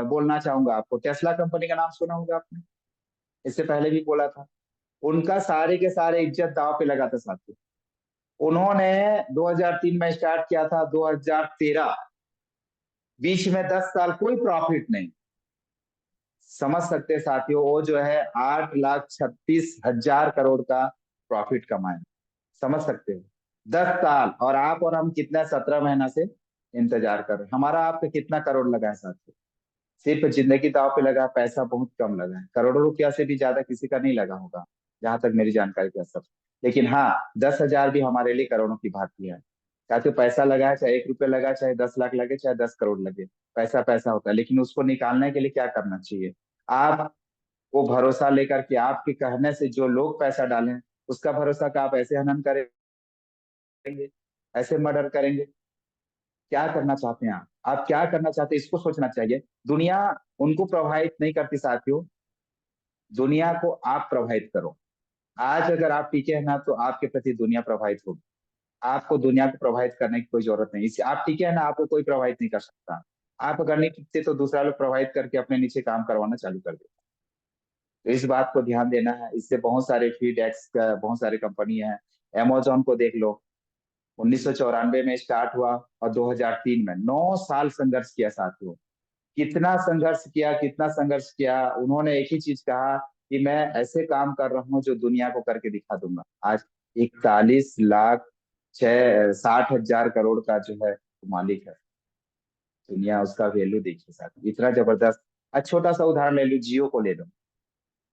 बोलना चाहूंगा आपको। टेस्ला कंपनी का नाम सुना होगा आपने, इससे पहले भी बोला था। उनका सारे के सारे इज्जत दांव पे लगा था साथियों। उन्होंने 2003 में स्टार्ट किया था, 2013, बीच में 10 साल कोई प्रॉफिट नहीं। समझ सकते हैं साथियों, वो जो है 8,36,000 करोड़ का प्रॉफिट कमाए, समझ सकते हो 10 साल। और आप और हम कितना 17 महीना से इंतजार कर रहे हैं। हमारा आपका कितना करोड़ लगा है साथियों, सिर्फ जिंदगी दाव पे लगा, पैसा बहुत कम लगा है, करोड़ों रुपया से भी ज्यादा किसी का नहीं लगा होगा जहां तक मेरी जानकारी के सब। लेकिन हाँ, 10,000 भी हमारे लिए करोड़ों की भांति है। चाहे तो पैसा लगा है, चाहे 1 रुपया लगा, चाहे 10 लाख लगे, चाहे 10 करोड़ लगे, पैसा पैसा होता है। लेकिन उसको निकालने के लिए क्या करना चाहिए, आप वो भरोसा लेकर के आपके कहने से जो लोग पैसा डालें, उसका भरोसा का आप ऐसे हनन करेंगे, ऐसे मर्डर करेंगे। क्या करना चाहते हैं आप क्या करना चाहते हैं, इसको सोचना चाहिए। दुनिया उनको प्रभावित नहीं करती साथियों, दुनिया को आप प्रभावित करो। आज अगर आप टिके हैं ना, तो आपके प्रति दुनिया प्रभावित होगी। आपको दुनिया को प्रभावित करने की कोई जरूरत नहीं, इससे आप टिके हैं ना, आपको कोई प्रभावित नहीं कर सकता। आप अगर नहीं टिकते तो दूसरा लोग प्रभावित करके अपने नीचे काम करवाना चालू कर देता। तो इस बात को ध्यान देना है। इससे बहुत सारे फीडएक्स का बहुत सारे कंपनी है, अमेजोन को देख लो, 1994 में स्टार्ट हुआ और 2003 में 9 साल संघर्ष किया साथियों। कितना संघर्ष किया, कितना संघर्ष किया। उन्होंने एक ही चीज कहा कि मैं ऐसे काम कर रहा हूँ जो दुनिया को करके दिखा दूंगा। आज 41,60,000 करोड़ का जो है मालिक है दुनिया, उसका वैल्यू देखिए साथियों, इतना जबरदस्त। छोटा सा उदाहरण ले लो, जियो को ले लो।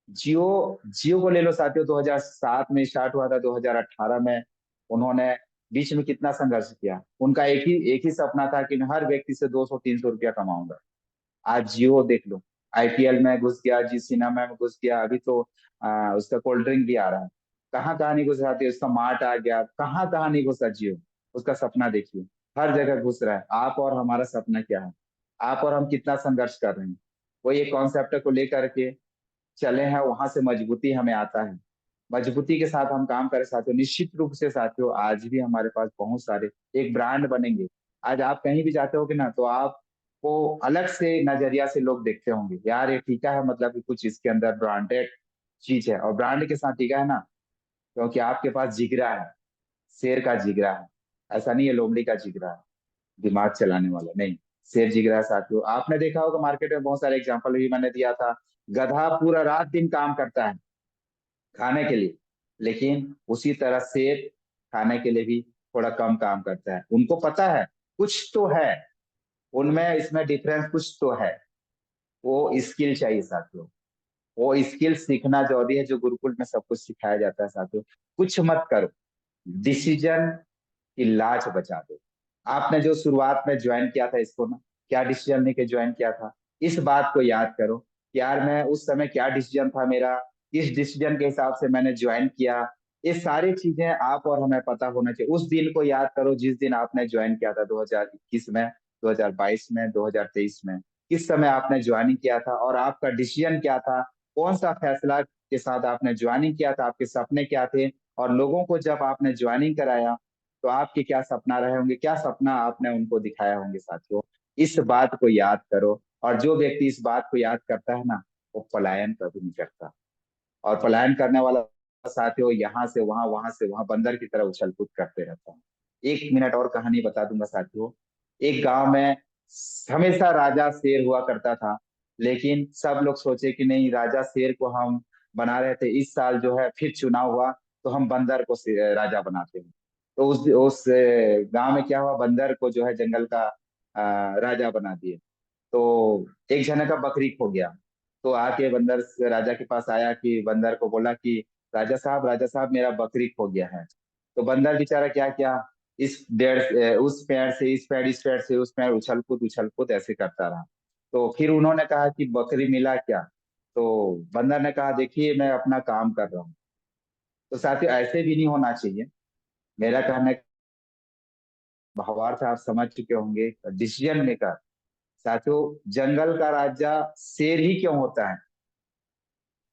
जियो जियो को ले लो साथियों, 2007 में स्टार्ट हुआ था, 2018 में उन्होंने बीच में कितना संघर्ष किया। उनका एक ही सपना था कि मैं हर व्यक्ति से 200-300 रुपया कमाऊंगा। आज जियो देख लो, आईपीएल में घुस गया, जी सिनेमा में घुस गया, अभी तो उसका कोल्ड ड्रिंक भी आ रहा है। कहाँ कहाँ नहीं घुसा था, उसका मार्ट आ गया, कहाँ कहाँ नहीं घुसा जियो। उसका सपना देखिए, हर जगह घुस रहा है। आप और हमारा सपना क्या है, आप और हम कितना संघर्ष कर रहे हैं, वही एक कॉन्सेप्ट को लेकर के चले हैं, वहां से मजबूती हमें आता है। मजबूती के साथ हम काम करें साथियों, निश्चित रूप से साथियों आज भी हमारे पास बहुत सारे एक ब्रांड बनेंगे। आज आप कहीं भी जाते हो ना, तो आपको अलग से नजरिया से लोग देखते होंगे, यार ये टीका है, मतलब कि कुछ इसके अंदर ब्रांडेड चीज है। और ब्रांड के साथ टीका है ना, क्योंकि आपके पास जिगरा है, शेर का जिगरा है। ऐसा नहीं है लोमड़ी का जिगरा है, दिमाग चलाने वाला नहीं, शेर जिगरा है साथियों। आपने देखा होगा मार्केट में बहुत सारे एग्जाम्पल भी मैंने दिया था, गधा पूरा रात दिन काम करता है खाने के लिए, लेकिन उसी तरह शेर खाने के लिए भी थोड़ा कम काम करता है। उनको पता है कुछ तो है उनमें, इसमें डिफरेंस कुछ तो है। वो स्किल चाहिए साथियों, वो स्किल सीखना जरूरी है जो गुरुकुल में सब कुछ सिखाया जाता है साथियों। कुछ मत करो, डिसीजन की लाज बचा दो। आपने जो शुरुआत में ज्वाइन किया था इसको ना, क्या डिसीजन लेके ज्वाइन किया था, इस बात को याद करो कि यार मैं उस समय क्या डिसीजन था मेरा, किस डिसीजन के हिसाब से मैंने ज्वाइन किया। ये सारी चीजें आप और हमें पता होना चाहिए। उस दिन को याद करो जिस दिन आपने ज्वाइन किया था 2021 में, 2022 में, 2023 में, किस समय आपने ज्वाइनिंग किया था और आपका डिसीजन क्या था, कौन सा फैसला के साथ आपने ज्वाइनिंग किया था, आपके सपने क्या थे। और लोगों को जब आपने ज्वाइनिंग कराया तो आपके क्या सपना रहे होंगे, क्या सपना आपने उनको दिखाया होंगे साथियों। इस बात को याद करो। और जो व्यक्ति इस बात को याद करता है ना, वो पलायन कभी नहीं करता। और पलायन करने वाला साथियों यहाँ से वहां, वहां से वहां बंदर की तरह उछल कूद करते रहता है। 1 मिनट और कहानी बता दूंगा साथियों। एक गांव में हमेशा राजा शेर हुआ करता था, लेकिन सब लोग सोचे कि नहीं, राजा शेर को हम बना रहे थे, इस साल जो है फिर चुनाव हुआ तो हम बंदर को राजा बनाते हैं। तो उस गांव में क्या हुआ, बंदर को जो है जंगल का राजा बना दिए। तो एक जना का बकरी खो गया, तो आके बंदर राजा के पास आया कि बंदर को बोला कि राजा साहब मेरा बकरी खो गया है। तो बंदर बेचारा क्या क्या, इस पेड़ उस पेड़ से इस पेड़, इस पेड़ से उस पेड़, उछल कूद ऐसे करता रहा। तो फिर उन्होंने कहा कि बकरी मिला क्या। तो बंदर ने कहा देखिए मैं अपना काम कर रहा हूँ। तो साथियों ऐसे भी नहीं होना चाहिए। मेरा कहने का भावार्थ आप समझ चुके होंगे। डिसीजन मेकर साथियों, जंगल का राजा शेर ही क्यों होता है,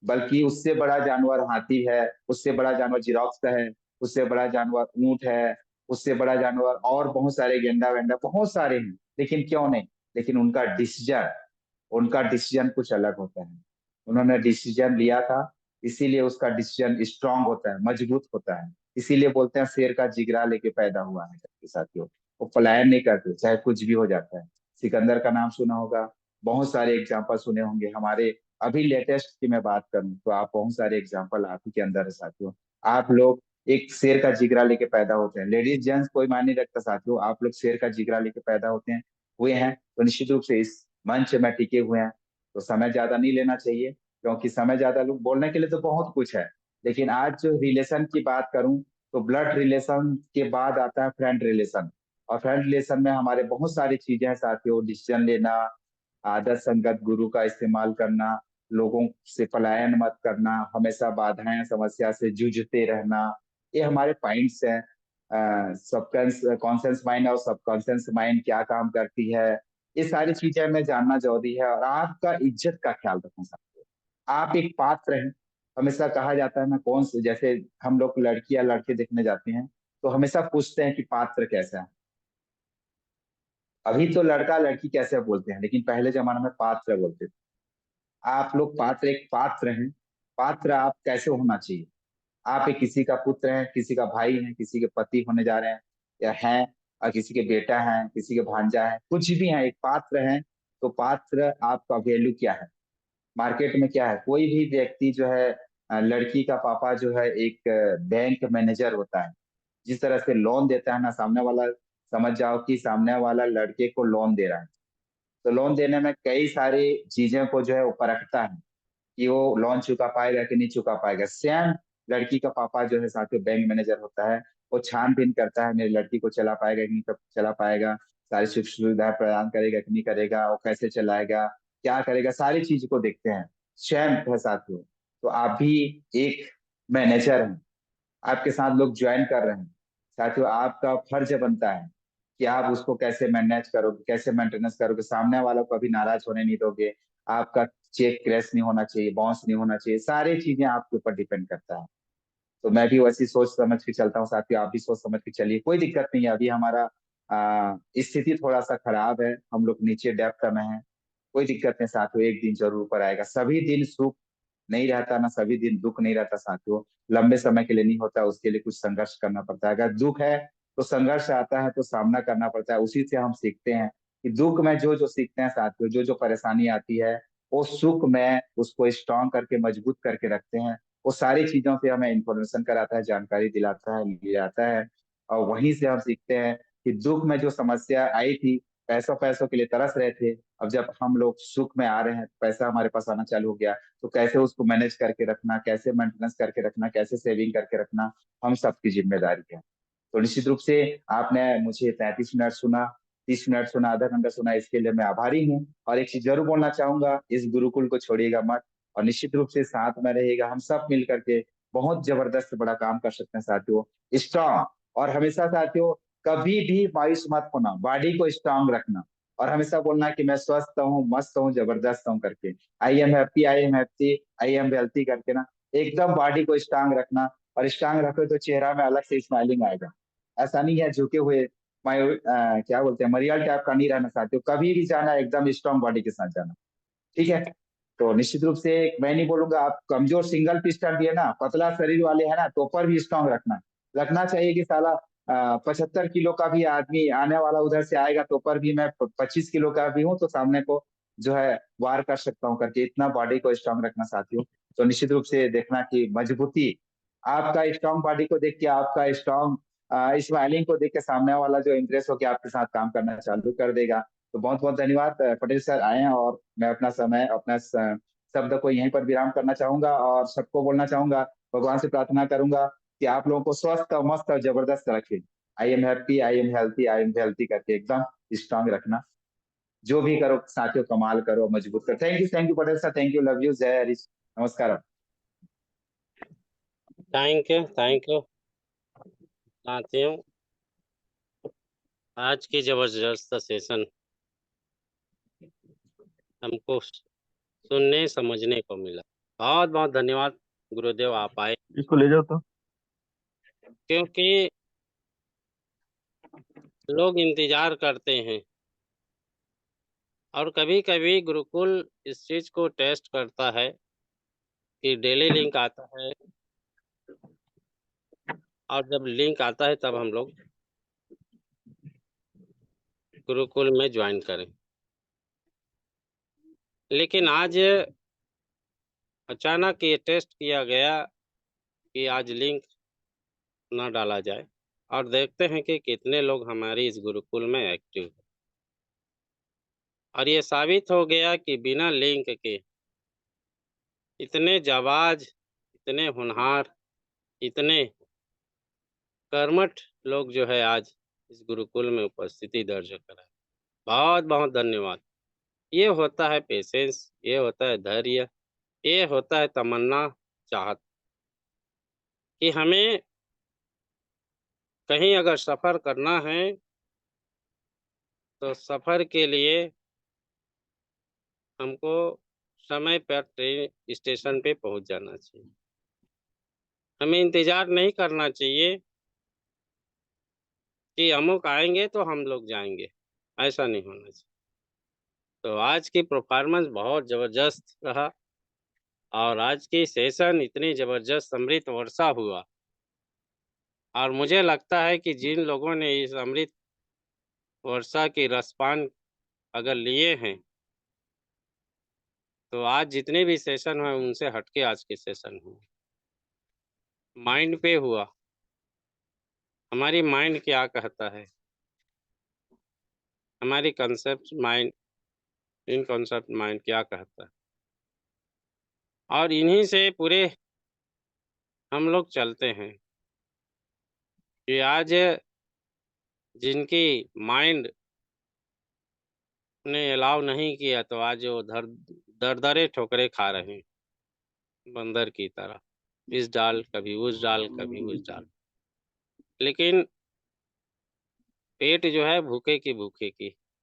बल्कि उससे बड़ा जानवर हाथी है, उससे बड़ा जानवर जिराफ है, उससे बड़ा जानवर ऊंट है, उससे बड़ा जानवर और बहुत सारे गेंडा वेंडा बहुत सारे हैं। लेकिन क्यों नहीं, लेकिन उनका डिसीजन कुछ अलग होता है। उन्होंने डिसीजन लिया था, इसीलिए उसका डिसीजन स्ट्रांग होता है, मजबूत होता है। इसीलिए बोलते हैं शेर का जिगरा लेके पैदा हुआ है करके साथियों। वो पलायन नहीं करते चाहे कुछ भी हो जाता है। सिकंदर का नाम सुना होगा, बहुत सारे एग्जाम्पल सुने होंगे। हमारे अभी लेटेस्ट की मैं बात करूं तो आप बहुत सारे एग्जाम्पल आप ही के अंदर है साथियों। आप लोग एक शेर का जिगरा लेके पैदा होते हैं, लेडीज जेंट्स कोई मायने नहीं रखता साथियों, आप लोग शेर का जिगरा लेके पैदा होते हैं, हुए हैं। तो निश्चित रूप से इस मंच में टिके हुए हैं। तो समय ज्यादा नहीं लेना चाहिए, क्योंकि समय ज्यादा लोग बोलने के लिए तो बहुत कुछ है। लेकिन आज जो रिलेशन की बात करूं तो ब्लड रिलेशन के बाद आता है फ्रेंड रिलेशन। और फ्रेंड रिलेशन में हमारे बहुत सारी चीजें हैं साथियों, डिसीजन लेना, आदर्श संगत गुरु का इस्तेमाल करना, लोगों से पलायन मत करना, हमेशा बाधाएं समस्या से जूझते रहना, ये हमारे पॉइंट्स हैं। सबकॉन्स कॉन्शियस माइंड और सबकॉन्शियस माइंड क्या काम करती है, ये सारी चीजें हमें जानना जरूरी है। और आपका इज्जत का ख्याल रखना चाहिए। आप एक पात्र हैं। हमेशा कहा जाता है ना, कौन से जैसे हम लोग लड़की या लड़के देखने जाते हैं तो हमेशा पूछते हैं कि पात्र कैसा है। अभी तो लड़का लड़की कैसे बोलते हैं, लेकिन पहले जमाने में पात्र बोलते थे। आप लोग पात्र, एक पात्र हैं। पात्र आप कैसे होना चाहिए, आप एक किसी का पुत्र हैं, किसी का भाई हैं, किसी के पति होने जा रहे हैं या हैं, और किसी के बेटा हैं, किसी के भांजा है, कुछ भी है, एक पात्र हैं। तो पात्र आपका वैल्यू क्या है मार्केट में, क्या है। कोई भी व्यक्ति जो है लड़की का पापा जो है एक बैंक मैनेजर होता है। जिस तरह से लोन देता है ना सामने वाला, समझ जाओ कि सामने वाला लड़के को लोन दे रहा है। तो लोन देने में कई सारी चीजें को जो है वो परखता है कि वो लोन चुका पाएगा कि नहीं चुका पाएगा। सेम लड़की का पापा जो है साथियों बैंक मैनेजर होता है, वो छानबीन करता है मेरी लड़की को चला पाएगा कि नहीं चला पाएगा, सारी सुख सुविधा प्रदान करेगा कि नहीं करेगा, वो कैसे चलाएगा, क्या करेगा, सारी चीज को देखते हैं। सेम है साथियों। तो आप भी एक मैनेजर हैं, आपके साथ लोग ज्वाइन कर रहे हैं साथियों, आपका फर्ज बनता है कि आप उसको कैसे मैनेज करोगे, कैसे मेंटेनेंस करोगे, सामने वालों को कभी नाराज होने नहीं दोगे, आपका चेक क्रैश नहीं होना चाहिए, बाउंस नहीं होना चाहिए, सारी चीजें आपके ऊपर डिपेंड करता है। तो मैं भी वैसी सोच समझ के चलता हूँ साथियों, आप भी सोच समझ के चलिए, कोई दिक्कत नहीं है। अभी हमारा स्थिति थोड़ा सा खराब है, हम लोग नीचे डेप्थ में है, कोई दिक्कत नहीं साथियों, एक दिन जरूर ऊपर आएगा। सभी दिन सुख नहीं रहता ना, सभी दिन दुख नहीं रहता साथियों, लंबे समय के लिए नहीं होता, उसके लिए कुछ संघर्ष करना पड़ता है। अगर दुख है तो संघर्ष आता है, तो सामना करना पड़ता है, उसी से हम सीखते हैं। कि दुख में जो जो सीखते हैं साथियों, जो जो परेशानी आती है, वो सुख में उसको स्ट्रांग करके मजबूत करके रखते हैं। वो सारी चीजों से हमें इंफॉर्मेशन कराता है, जानकारी दिलाता है, ले आता है। और वहीं से हम सीखते हैं कि दुख में जो समस्या आई थी, पैसों पैसों के लिए तरस रहे थे, अब जब हम लोग सुख में आ रहे हैं, पैसा हमारे पास आना चालू हो गया, तो कैसे उसको मैनेज करके रखना, कैसे मेंटेनेंस करके रखना, कैसे सेविंग करके रखना, हम सबकी जिम्मेदारी है। तो निश्चित रूप से आपने मुझे 33 मिनट सुना, 30 मिनट सुना, आधा घंटा सुना, इसके लिए मैं आभारी हूँ। और एक चीज जरूर बोलना चाहूंगा, इस गुरुकुल को छोड़िएगा मत, और निश्चित रूप से साथ में रहेगा, हम सब मिल करके बहुत जबरदस्त बड़ा काम कर सकते हैं साथियों। स्ट्रांग, और हमेशा साथियों कभी भी मायूस मत होना, बॉडी को स्ट्रांग रखना, और हमेशा बोलना कि मैं स्वस्थ हूँ, मस्त हूँ, जबरदस्त हूँ करके, I am happy, I am happy, I am healthy करके ना, एकदम बॉडी को स्ट्रांग रखना। और स्ट्रांग रखो तो चेहरा में अलग से स्माइलिंग आएगा। ऐसा नहीं है झुके हुए क्या बोलते हैं, मरियल टाइप का नहीं रहना साथियों, कभी भी जाना एकदम स्ट्रांग बॉडी के साथ जाना। ठीक है। तो निश्चित रूप से मैं नहीं बोलूंगा, आप कमजोर सिंगल पिस्टन भी है ना, पतला शरीर वाले है ना, तो पर भी स्ट्रांग रखना, रखना चाहिए कि साला 75 किलो का भी आदमी आने वाला उधर से आएगा, तो पर भी मैं 25 किलो का भी हूँ, तो सामने को जो है वार कर सकता हूँ करके, इतना बॉडी को स्ट्रांग रखना साथियों। तो निश्चित रूप से देखना कि मजबूती, आपका स्ट्रांग बॉडी को देख के, आपका स्ट्रांग स्माइलिंग को देख के सामने वाला जो इम्प्रेस होकर आपके साथ काम करना चालू कर देगा। तो बहुत बहुत धन्यवाद पटेल सर आए हैं, और मैं अपना समय, अपना शब्द को यहीं पर विराम करना चाहूंगा, और सबको बोलना चाहूंगा, भगवान से प्रार्थना करूंगा कि आप लोगों को स्वस्थ और मस्त और जबरदस्त रखे। I am happy, I am healthy, I am healthy करके एकदम स्ट्रांग रखना। जो भी करो साथियों, कमाल करो, मजबूत करो। Thank you Patel sir, thank you, love you, जय हरीश, नमस्कार। थैंक यू साथियों, आज की जबरदस्त सेशन हमको सुनने समझने को मिला। बहुत बहुत धन्यवाद गुरुदेव, आप आए, इसको ले जाओ तो। क्योंकि लोग इंतजार करते हैं, और कभी कभी गुरुकुल इस चीज को टेस्ट करता है कि डेली लिंक आता है, और जब लिंक आता है तब हम लोग गुरुकुल में ज्वाइन करें। लेकिन आज अचानक ये टेस्ट किया गया कि आज लिंक ना डाला जाए, और देखते हैं कि कितने लोग हमारी इस गुरुकुल में एक्टिव हैं। और ये साबित हो गया कि बिना लिंक के इतने जाबाज, इतने होनहार, इतने कर्मठ लोग जो है आज इस गुरुकुल में उपस्थिति दर्ज करा। बहुत बहुत धन्यवाद। ये होता है पेशेंस, ये होता है धैर्य, ये होता है तमन्ना, चाहत, कि हमें कहीं अगर सफ़र करना है तो सफ़र के लिए हमको समय पर ट्रेन स्टेशन पे पहुंच जाना चाहिए। हमें इंतज़ार नहीं करना चाहिए कि अमुक आएंगे तो हम लोग जाएंगे, ऐसा नहीं होना चाहिए। तो आज की परफॉर्मेंस बहुत ज़बरदस्त रहा, और आज की सेशन इतनी ज़बरदस्त अमृत वर्षा हुआ, और मुझे लगता है कि जिन लोगों ने इस अमृत वर्षा की रसपान अगर लिए हैं, तो आज जितने भी सेशन हुए उनसे हटके आज के सेशन हुए। माइंड पे हुआ, हमारी माइंड क्या कहता है, हमारी कंसेप्ट माइंड, इन कॉन्सेप्ट माइंड क्या कहता है, और इन्हीं से पूरे हम लोग चलते हैं। कि आज जिनकी माइंड ने अलाउ नहीं किया, तो आज वो दर दरे ठोकरे खा रहे हैं, बंदर की तरह, इस डाल कभी उस डाल, कभी उस डाल। लेकिन पेट जो है भूखे की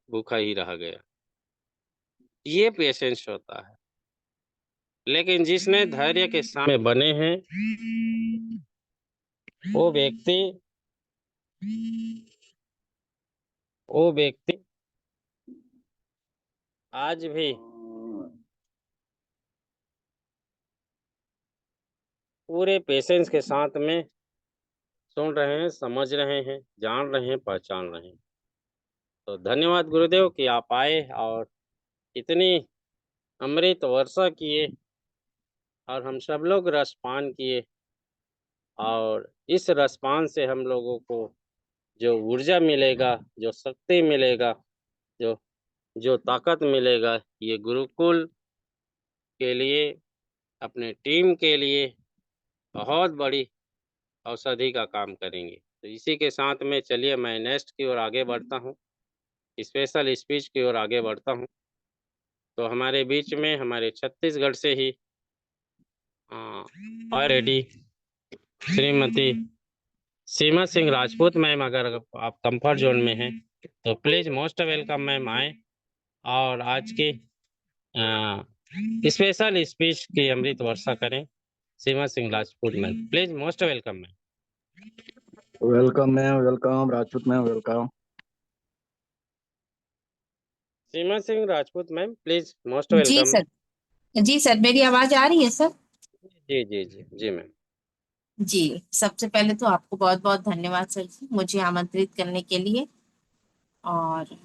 भूखा ही रह गया। ये पेशेंस होता है। लेकिन जिसने धैर्य के सामने बने हैं, वो व्यक्ति आज भी पूरे पेशेंस के साथ में सुन रहे हैं, समझ रहे हैं, जान रहे हैं, पहचान रहे हैं। तो धन्यवाद गुरुदेव कि आप आए और इतनी अमृत वर्षा किए, और हम सब लोग रसपान किए, और इस रसपान से हम लोगों को जो ऊर्जा मिलेगा, जो शक्ति मिलेगा, जो जो ताकत मिलेगा, ये गुरुकुल के लिए, अपने टीम के लिए बहुत बड़ी औषधि का काम करेंगे। तो इसी के साथ में चलिए मैं नेक्स्ट की ओर आगे बढ़ता हूँ, स्पेशल स्पीच की ओर आगे बढ़ता हूँ। तो हमारे बीच में हमारे छत्तीसगढ़ से ही ऑलरेडी श्रीमती सीमा सिंह राजपूत मैम, अगर आप कंफर्ट जोन में हैं तो प्लीज मोस्ट वेलकम मैम आए और आज की स्पेशल स्पीच की अमृत वर्षा करें। Seema Singh Rajput ma'am, please most welcome ma'am. Welcome ma'am, welcome Rajput ma'am, welcome. Seema Singh Rajput ma'am, please most जी वेलकम। सर। जी सर, मेरी आवाज आ रही है सर? जी जी जी जी मैम। जी, सबसे पहले तो आपको बहुत बहुत धन्यवाद सर जी, मुझे आमंत्रित करने के लिए। और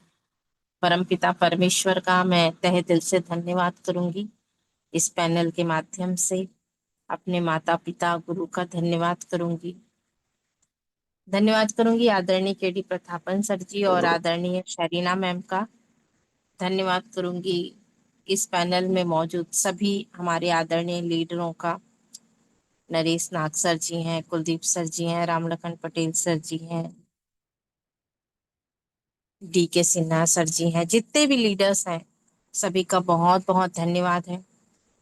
परमपिता परमेश्वर का मैं तहे दिल से धन्यवाद करूंगी। इस पैनल के माध्यम से अपने माता पिता गुरु का धन्यवाद करूंगी। धन्यवाद करूंगी आदरणीय केडी प्रतापन सर जी और आदरणीय शरीना मैम का। धन्यवाद करूंगी इस पैनल में मौजूद सभी हमारे आदरणीय लीडरों का। नरेश नाग सर जी हैं, कुलदीप सर जी हैं, रामलखन पटेल सर जी हैं, डी के सिन्हा सर जी हैं, जितने भी लीडर्स हैं सभी का बहुत बहुत धन्यवाद है।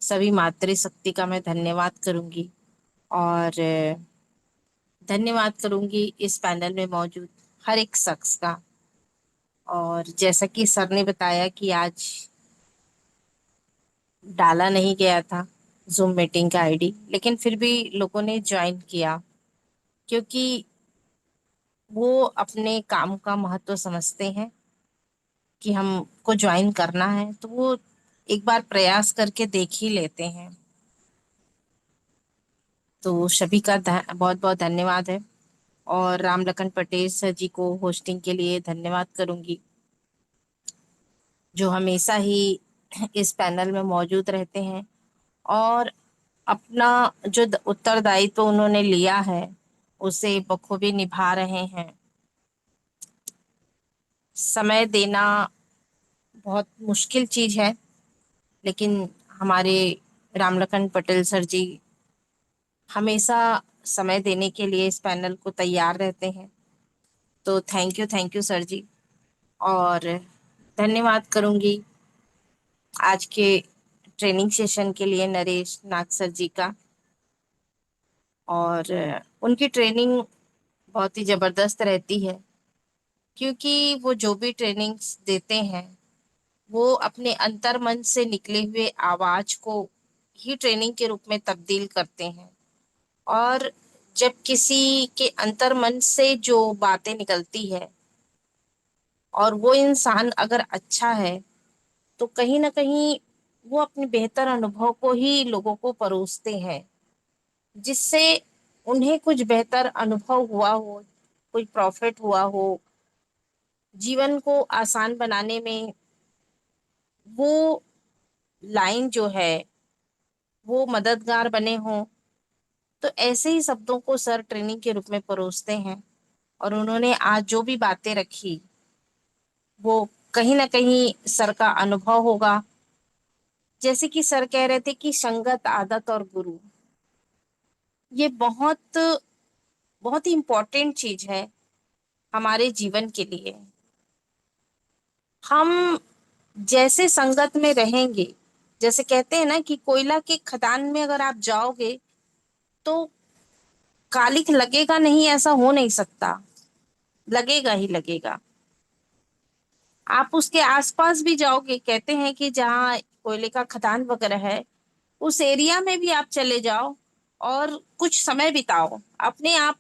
सभी मातृशक्ति का मैं धन्यवाद करूंगी और धन्यवाद करूंगी इस पैनल में मौजूद हर एक शख्स का। और जैसा कि सर ने बताया कि आज डाला नहीं गया था जूम मीटिंग का आईडी, लेकिन फिर भी लोगों ने ज्वाइन किया क्योंकि वो अपने काम का महत्व समझते हैं कि हमको ज्वाइन करना है, तो वो एक बार प्रयास करके देख ही लेते हैं। तो सभी का बहुत बहुत धन्यवाद है। और रामलखन पटेल सर जी को होस्टिंग के लिए धन्यवाद करूंगी, जो हमेशा ही इस पैनल में मौजूद रहते हैं और अपना जो उत्तरदायित्व तो उन्होंने लिया है उसे बखूबी निभा रहे हैं। समय देना बहुत मुश्किल चीज है, लेकिन हमारे रामलखन पटेल सर जी हमेशा समय देने के लिए इस पैनल को तैयार रहते हैं। तो थैंक यू सर जी। और धन्यवाद करूंगी आज के ट्रेनिंग सेशन के लिए नरेश नाग सर जी का। और उनकी ट्रेनिंग बहुत ही जबरदस्त रहती है, क्योंकि वो जो भी ट्रेनिंग्स देते हैं वो अपने अंतर मन से निकले हुए आवाज को ही ट्रेनिंग के रूप में तब्दील करते हैं। और जब किसी के अंतर मन से जो बातें निकलती है और वो इंसान अगर अच्छा है, तो कहीं ना कहीं वो अपने बेहतर अनुभव को ही लोगों को परोसते हैं, जिससे उन्हें कुछ बेहतर अनुभव हुआ हो, कोई प्रॉफिट हुआ हो, जीवन को आसान बनाने में वो लाइन जो है वो मददगार बने हों। तो ऐसे ही शब्दों को सर ट्रेनिंग के रूप में परोसते हैं। और उन्होंने आज जो भी बातें रखी वो कहीं ना कहीं सर का अनुभव होगा। जैसे कि सर कह रहे थे कि संगत, आदत और गुरु, ये बहुत बहुत ही इम्पोर्टेंट चीज है हमारे जीवन के लिए। हम जैसे संगत में रहेंगे, जैसे कहते हैं ना कि कोयला के खदान में अगर आप जाओगे तो कालिख लगेगा नहीं, ऐसा हो नहीं सकता, लगेगा ही लगेगा। आप उसके आसपास भी जाओगे, कहते हैं कि जहाँ कोयले का खदान वगैरह है उस एरिया में भी आप चले जाओ और कुछ समय बिताओ, अपने आप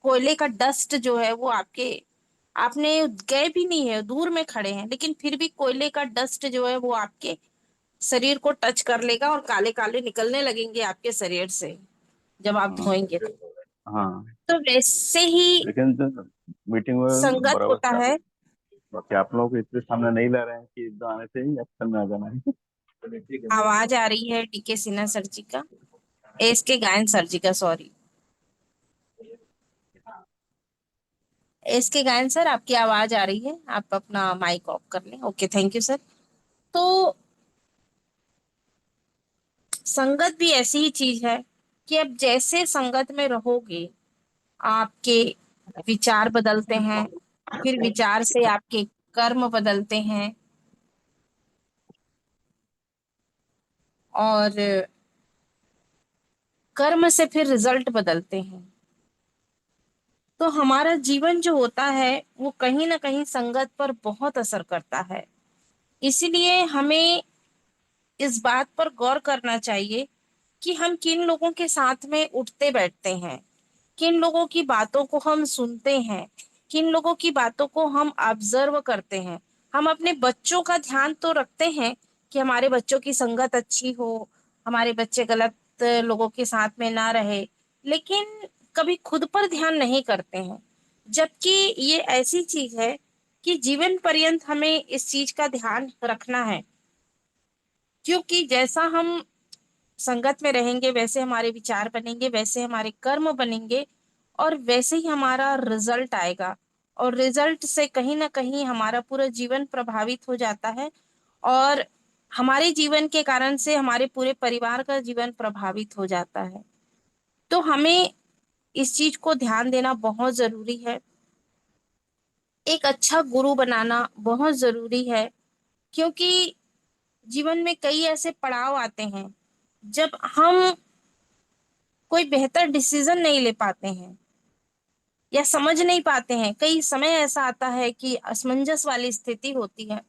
कोयले का डस्ट जो है वो आपके, आपने गए भी नहीं है, दूर में खड़े हैं, लेकिन फिर भी कोयले का डस्ट जो है वो आपके शरीर को टच कर लेगा और काले काले निकलने लगेंगे आपके शरीर से जब आप धोएंगे हाँ, तो वैसे ही लेकिन जो मीटिंग में संगत बराबर होता चालू है। है। बाकी आप लोगों को इतने सामने नहीं ला रहे हैं कि एकदम आने से ही एक्शन में आ जाना है। आवाज आ रही है टीके सिन्हा सर जी का, एस के गायन सर जी का, सॉरी। एस के गायन सर, आपकी आवाज आ रही है, आप अपना माइक ऑफ कर लें। Okay, thank you sir. तो संगत भी ऐसी ही चीज है कि अब जैसे संगत में रहोगे, आपके विचार बदलते हैं, फिर विचार से आपके कर्म बदलते हैं, और कर्म से फिर रिजल्ट बदलते हैं। तो हमारा जीवन जो होता है वो कहीं ना कहीं संगत पर बहुत असर करता है। इसीलिए हमें इस बात पर गौर करना चाहिए कि हम किन लोगों के साथ में उठते बैठते हैं, किन लोगों की बातों को हम सुनते हैं, किन लोगों की बातों को हम ऑब्जर्व करते हैं। हम अपने बच्चों का ध्यान तो रखते हैं कि हमारे बच्चों की संगत अच्छी हो, हमारे बच्चे गलत लोगों के साथ में ना रहे, लेकिन कभी खुद पर ध्यान नहीं करते हैं। जबकि ये ऐसी चीज है कि जीवन पर्यंत हमें इस चीज का ध्यान रखना है, क्योंकि जैसा हम संगत में रहेंगे वैसे हमारे विचार बनेंगे, वैसे हमारे कर्म बनेंगे, और वैसे ही हमारा रिजल्ट आएगा। और रिजल्ट से कहीं ना कहीं हमारा पूरा जीवन प्रभावित हो जाता है, और हमारे जीवन के कारण से हमारे पूरे परिवार का जीवन प्रभावित हो जाता है। तो हमें इस चीज को ध्यान देना बहुत जरूरी है। एक अच्छा गुरु बनाना बहुत जरूरी है, क्योंकि जीवन में कई ऐसे पड़ाव आते हैं जब हम कोई बेहतर डिसीजन नहीं ले पाते हैं या समझ नहीं पाते हैं। कई समय ऐसा आता है कि असमंजस वाली स्थिति होती है,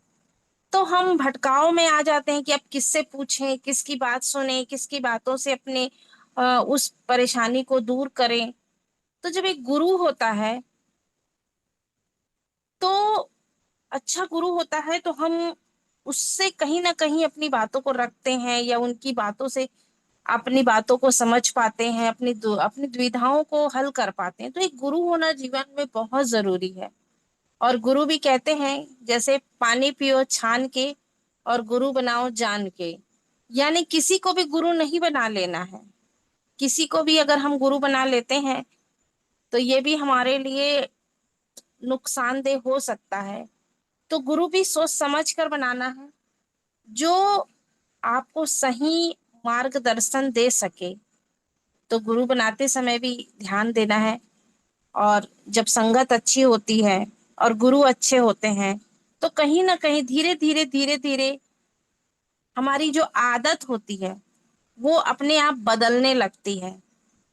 तो हम भटकाव में आ जाते हैं कि अब किससे पूछें, किसकी बात सुने, किसकी बातों से अपने उस परेशानी को दूर करें। तो जब एक गुरु होता है, तो अच्छा गुरु होता है, तो हम उससे कहीं ना कहीं अपनी बातों को रखते हैं या उनकी बातों से अपनी बातों को समझ पाते हैं, अपनी दुविधाओं को हल कर पाते हैं। तो एक गुरु होना जीवन में बहुत जरूरी है। और गुरु भी कहते हैं जैसे पानी पियो छान के और गुरु बनाओ जान के, यानी किसी को भी गुरु नहीं बना लेना है। किसी को भी अगर हम गुरु बना लेते हैं तो ये भी हमारे लिए नुकसानदेह हो सकता है। तो गुरु भी सोच समझ कर बनाना है, जो आपको सही मार्गदर्शन दे सके। तो गुरु बनाते समय भी ध्यान देना है। और जब संगत अच्छी होती है और गुरु अच्छे होते हैं, तो कहीं ना कहीं धीरे धीरे हमारी जो आदत होती है वो अपने आप बदलने लगती है,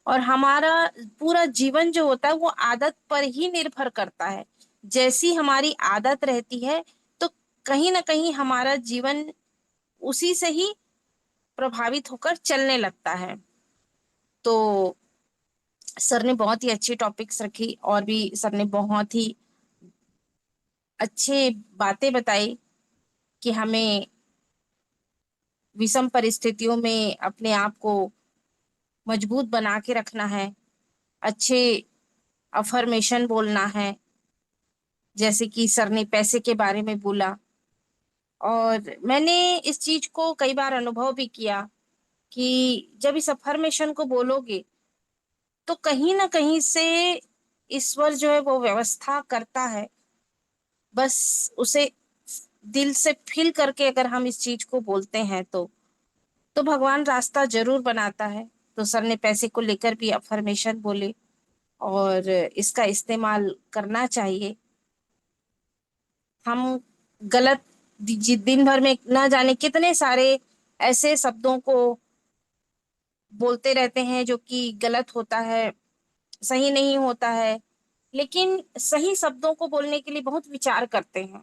और हमारा पूरा जीवन जो होता है वो आदत पर ही निर्भर करता है। जैसी हमारी आदत रहती है, तो कहीं ना कहीं हमारा जीवन उसी से ही प्रभावित होकर चलने लगता है। तो सर ने बहुत ही अच्छी टॉपिक्स रखी, और भी सर ने बहुत ही अच्छे बातें बताई कि हमें विषम परिस्थितियों में अपने आप को मजबूत बना के रखना है, अच्छे अफर्मेशन बोलना है, जैसे कि सर ने पैसे के बारे में बोला। और मैंने इस चीज को कई बार अनुभव भी किया कि जब इस अफर्मेशन को बोलोगे तो कहीं ना कहीं से ईश्वर जो है वो व्यवस्था करता है। बस उसे दिल से फील करके अगर हम इस चीज को बोलते हैं तो भगवान रास्ता जरूर बनाता है। तो सर ने पैसे को लेकर भी अफर्मेशन बोले, और इसका इस्तेमाल करना चाहिए। हम गलत दिन भर में ना जाने कितने सारे ऐसे शब्दों को बोलते रहते हैं जो कि गलत होता है, सही नहीं होता है, लेकिन सही शब्दों को बोलने के लिए बहुत विचार करते हैं।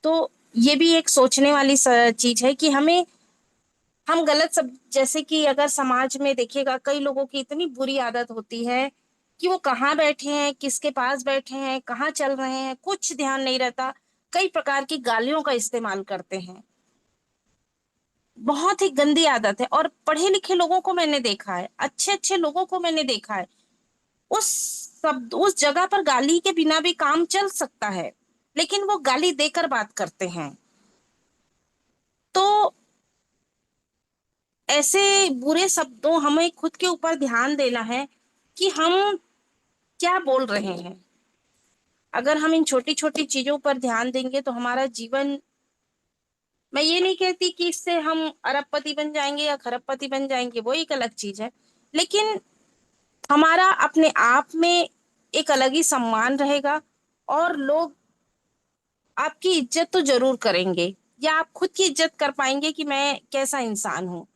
तो ये भी एक सोचने वाली चीज है कि हम गलत सब, जैसे कि अगर समाज में देखिएगा कई लोगों की इतनी बुरी आदत होती है कि वो कहाँ बैठे हैं, किसके पास बैठे हैं, कहाँ चल रहे हैं, कुछ ध्यान नहीं रहता। कई प्रकार की गालियों का इस्तेमाल करते हैं। बहुत ही गंदी आदत है। और पढ़े लिखे लोगों को मैंने देखा है, अच्छे अच्छे लोगों को मैंने देखा है, उस उस जगह पर गाली के बिना भी काम चल सकता है, लेकिन वो गाली देकर बात करते हैं। तो ऐसे बुरे शब्दों, हमें खुद के ऊपर ध्यान देना है कि हम क्या बोल रहे हैं। अगर हम इन छोटी छोटी चीजों पर ध्यान देंगे तो हमारा जीवन, मैं ये नहीं कहती कि इससे हम अरबपति बन जाएंगे या खरबपति बन जाएंगे, वो एक अलग चीज है, लेकिन हमारा अपने आप में एक अलग ही सम्मान रहेगा, और लोग आपकी इज्जत तो जरूर करेंगे, या आप खुद की इज्जत कर पाएंगे कि मैं कैसा इंसान हूँ।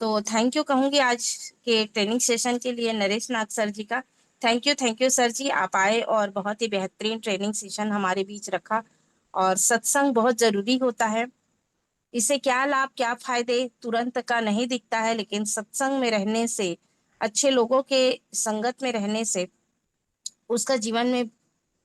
तो थैंक यू कहूंगी आज के ट्रेनिंग सेशन के लिए नरेश नाग सर जी का। थैंक यू सर जी, आप आए और बहुत ही बेहतरीन ट्रेनिंग सेशन हमारे बीच रखा। और सत्संग बहुत जरूरी होता है, इससे क्या लाभ क्या फायदे तुरंत का नहीं दिखता है, लेकिन सत्संग में रहने से, अच्छे लोगों के संगत में रहने से उसका जीवन में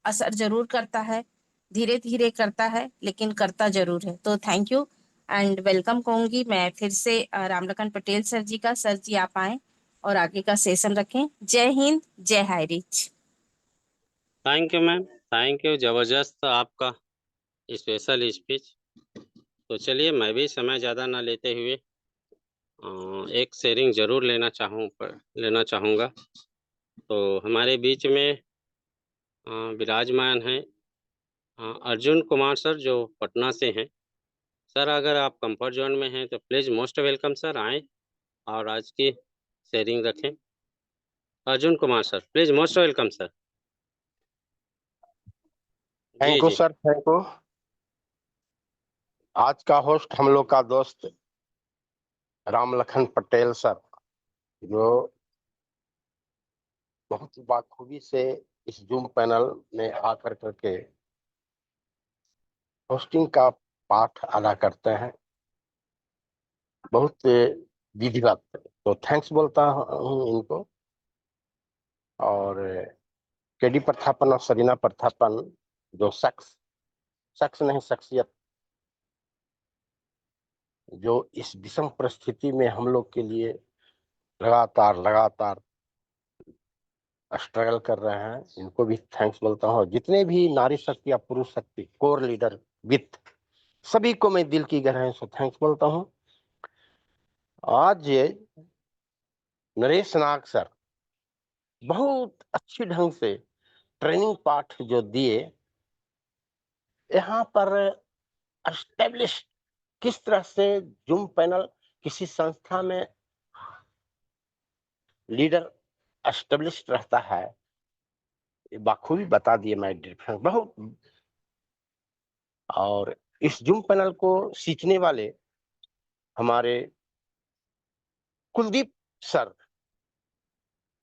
असर जरूर करता है, धीरे धीरे करता है, लेकिन करता जरूर है। तो थैंक यू एंड वेलकम कहूंगी मैं फिर से रामलखन पटेल सर जी का। सर जी आप आए और आगे का सेशन रखें। जय हिंद, जय high rich. Thank you ma'am, thank you, जबरदस्त आपका स्पेशल स्पीच। तो चलिए, मैं भी समय ज़्यादा ना लेते हुए एक शेयरिंग जरूर लेना चाहूँगा। तो हमारे बीच में विराजमान हैं अर्जुन कुमार सर, जो पटना से हैं। सर अगर आप कंफर्ट जोन में हैं तो प्लीज़ मोस्ट वेलकम सर, आएँ और आज की शेयरिंग रखें। Arjun Kumar sir, please most welcome sir. जी थैंक यू जी। Sir, thank you. आज का होस्ट हम लोग का दोस्त रामलखन पटेल सर, जो बहुत बाखूबी से इस जूम पैनल में आकर करके होस्टिंग का पाठ अदा करते हैं, बहुत विधिवत। तो थैंक्स बोलता हूँ इनको। और केडी प्रथापन और सरीना प्रथापन, जो शख्स नहीं शख्सियत, जो इस विषम परिस्थिति में हम लोग के लिए लगातार स्ट्रगल कर रहे हैं, इनको भी थैंक्स बोलता हूँ। जितने भी नारी शक्ति या पुरुष शक्ति कोर लीडर विथ, सभी को मैं दिल की गहराई से थैंक्स बोलता हूँ। आज ये नरेश नाग सर बहुत अच्छी ढंग से ट्रेनिंग पाठ जो दिए, यहाँ पर एस्टेब्लिश किस तरह से जूम पैनल किसी संस्था में लीडर एस्टेब्लिश रहता है, बाखूबी बता दिए माय डियर फ्रेंड बहुत। और इस जूम पैनल को सीखने वाले हमारे कुलदीप सर,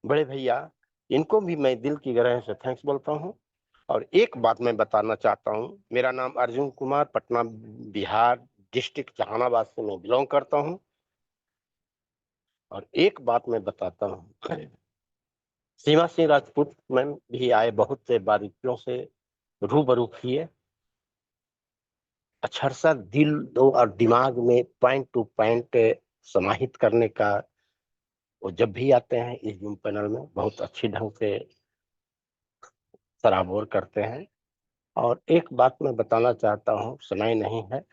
बड़े भैया, इनको भी मैं दिल की गहराई से थैंक्स बोलता हूं। और एक बात मैं बताना चाहता हूं, मेरा नाम अर्जुन कुमार, पटना बिहार डिस्ट्रिक्ट जहानाबाद से मैं बिलोंग करता हूं। और एक बात मैं बताता हूं, सीमा सिंह राजपूत मैम भी आए, बहुत से बारीकियों से रूबरू किए, अक्षरशः दिल दो और दिमाग में पॉइंट टू पॉइंट समाहित करने का, वो जब भी आते हैं इस जूम पैनल में बहुत अच्छी ढंग से सराबोर करते हैं। और एक बात मैं बताना चाहता हूँ, समय नहीं है,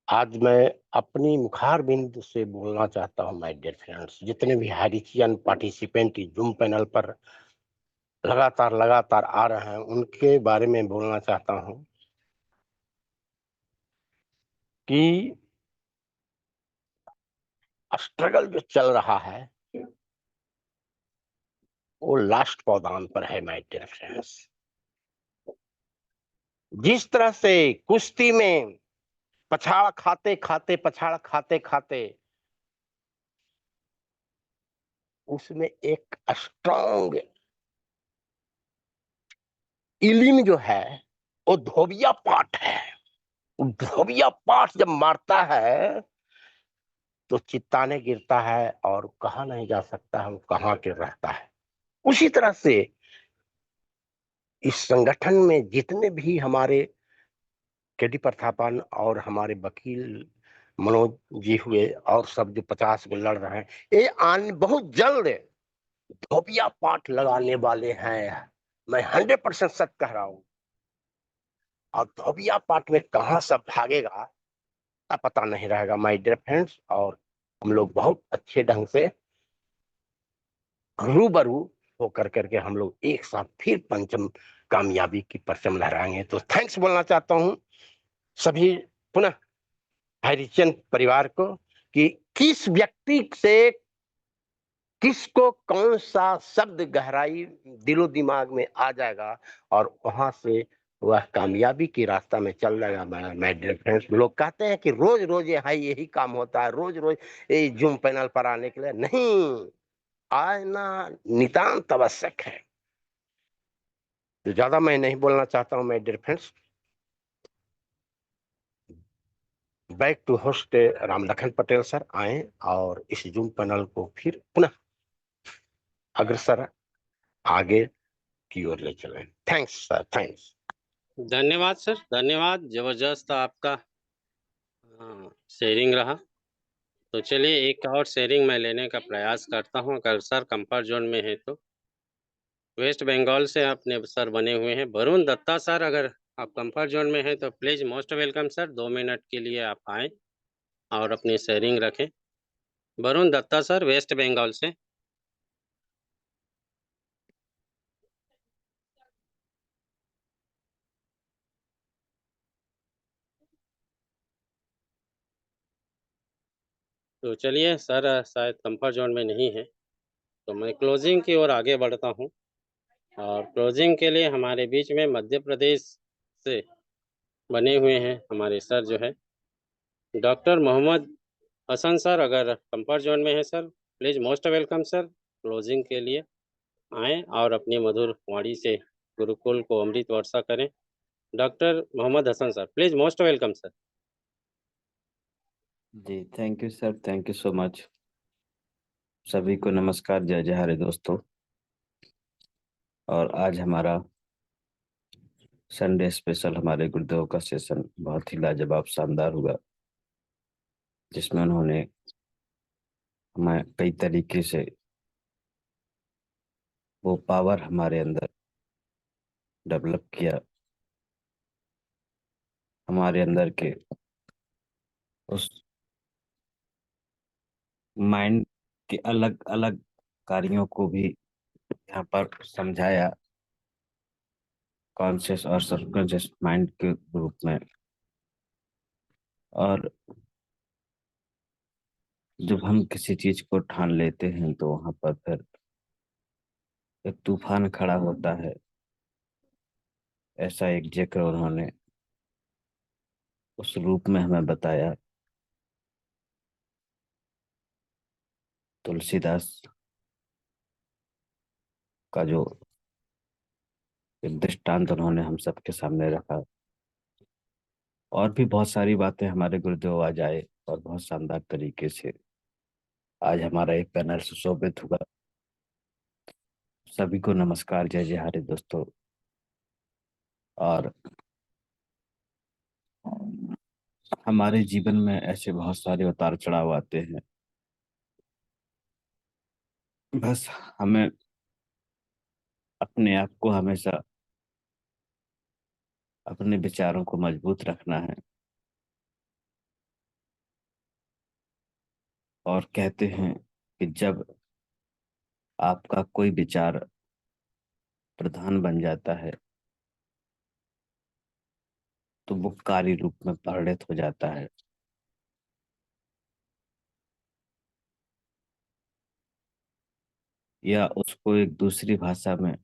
आज मैं अपनी मुखार बिंद से बोलना चाहता हूँ माय डियर फ्रेंड्स। जितने भी हारिचियन पार्टिसिपेंट जूम पैनल पर लगातार आ रहे हैं, उनके बारे में बोलना चाहता हूँ कि स्ट्रगल जो चल रहा है वो लास्ट पौधान पर है माय डियर फ्रेंड्स। जिस तरह से कुश्ती में पछाड़ खाते खाते उसमें एक स्ट्रांग इलिम जो है वो धोबिया पाठ है। धोबिया पाठ जब मारता है तो चित्ताने गिरता है और कहा नहीं जा सकता है वो कहाँ के रहता है। उसी तरह से इस संगठन में जितने भी हमारे केडी प्रथापन और हमारे वकील मनोज जी हुए और सब जो 50 में लड़ रहे हैं, ये बहुत जल्द धोबिया पाठ लगाने वाले हैं। मैं 100% सच कह रहा हूं। और धोबिया पाठ में कहां सब भागेगा, पता नहीं रहेगा माय डियर फ्रेंड्स, और हम लोग बहुत अच्छे ढंग से रूबरू होकर करके हम लोग एक साथ फिर पंचम कामयाबी की परचम लहराएंगे। तो थैंक्स बोलना चाहता हूं सभी पुनः हरिचंद परिवार को कि किस व्यक्ति से किसको कौन सा शब्द गहराई दिलो दिमाग में आ जाएगा और वहां से वह कामयाबी की रास्ता में चल जाएगा। माय डियर फ्रेंड्स, लोग कहते हैं कि रोज रोज यही काम होता है, रोज रोज ये जूम पैनल पर आने के लिए नहीं, आना नितांत आवश्यक है। तो ज्यादा मैं नहीं बोलना चाहता हूं my dear friends. Back to host Ram Lakhan Patel sir आए और इस जूम पैनल को फिर पुनः अग्रसर आगे की ओर ले चले। Thanks sir, thanks. धन्यवाद सर, धन्यवाद। जबरदस्त आपका शेयरिंग रहा। तो चलिए एक और शेयरिंग मैं लेने का प्रयास करता हूं, अगर सर कंफर्ट जोन में है तो। वेस्ट बंगाल से अपने सर बने हुए हैं वरुण दत्ता सर, अगर आप कंफर्ट जोन में हैं तो please most welcome sir, 2 minute के लिए आप आए और अपनी शेयरिंग रखें। वरुण दत्ता सर वेस्ट बंगाल से। तो चलिए सर शायद कंफर्ट जोन में नहीं है, तो मैं क्लोजिंग की ओर आगे बढ़ता हूं। और क्लोजिंग के लिए हमारे बीच में मध्य प्रदेश से बने हुए हैं हमारे सर जो है डॉक्टर मोहम्मद हसन सर, अगर कंफर्ट जोन में है sir please most welcome sir, closing के लिए आएँ और अपनी मधुर वाणी से गुरुकुल को अमृत वर्षा करें। Doctor Mohammad Hasan sir please most welcome sir. जी thank you sir, thank you so much. सभी को नमस्कार, जय जय हरे दोस्तों। और आज हमारा संडे स्पेशल हमारे गुरुदेव का सेशन बहुत ही लाजवाब शानदार हुआ, जिसमें उन्होंने हमें कई तरीके से वो पावर हमारे अंदर डेवलप किया, हमारे अंदर के उस माइंड के अलग अलग कार्यों को भी यहाँ पर समझाया, कॉन्शियस और सबकॉन्शियस माइंड के रूप में। और जब हम किसी चीज को ठान लेते हैं तो वहां पर फिर एक तूफान खड़ा होता है, ऐसा एक जिक्र उन्होंने उस रूप में हमें बताया। तुलसीदास का जो एक दृष्टांत उन्होंने हम सबके सामने रखा, और भी बहुत सारी बातें हमारे गुरुदेव आज आए और बहुत शानदार तरीके से आज हमारा एक पैनल सुशोभित हुआ। सभी को नमस्कार, जय जय हरे दोस्तों। और हमारे जीवन में ऐसे बहुत सारे उतार चढ़ाव आते हैं, बस हमें अपने आप को हमेशा अपने विचारों को मजबूत रखना है। और कहते हैं कि जब आपका कोई विचार प्रधान बन जाता है तो वो कार्य रूप में परिणत हो जाता है। या उसको एक दूसरी भाषा में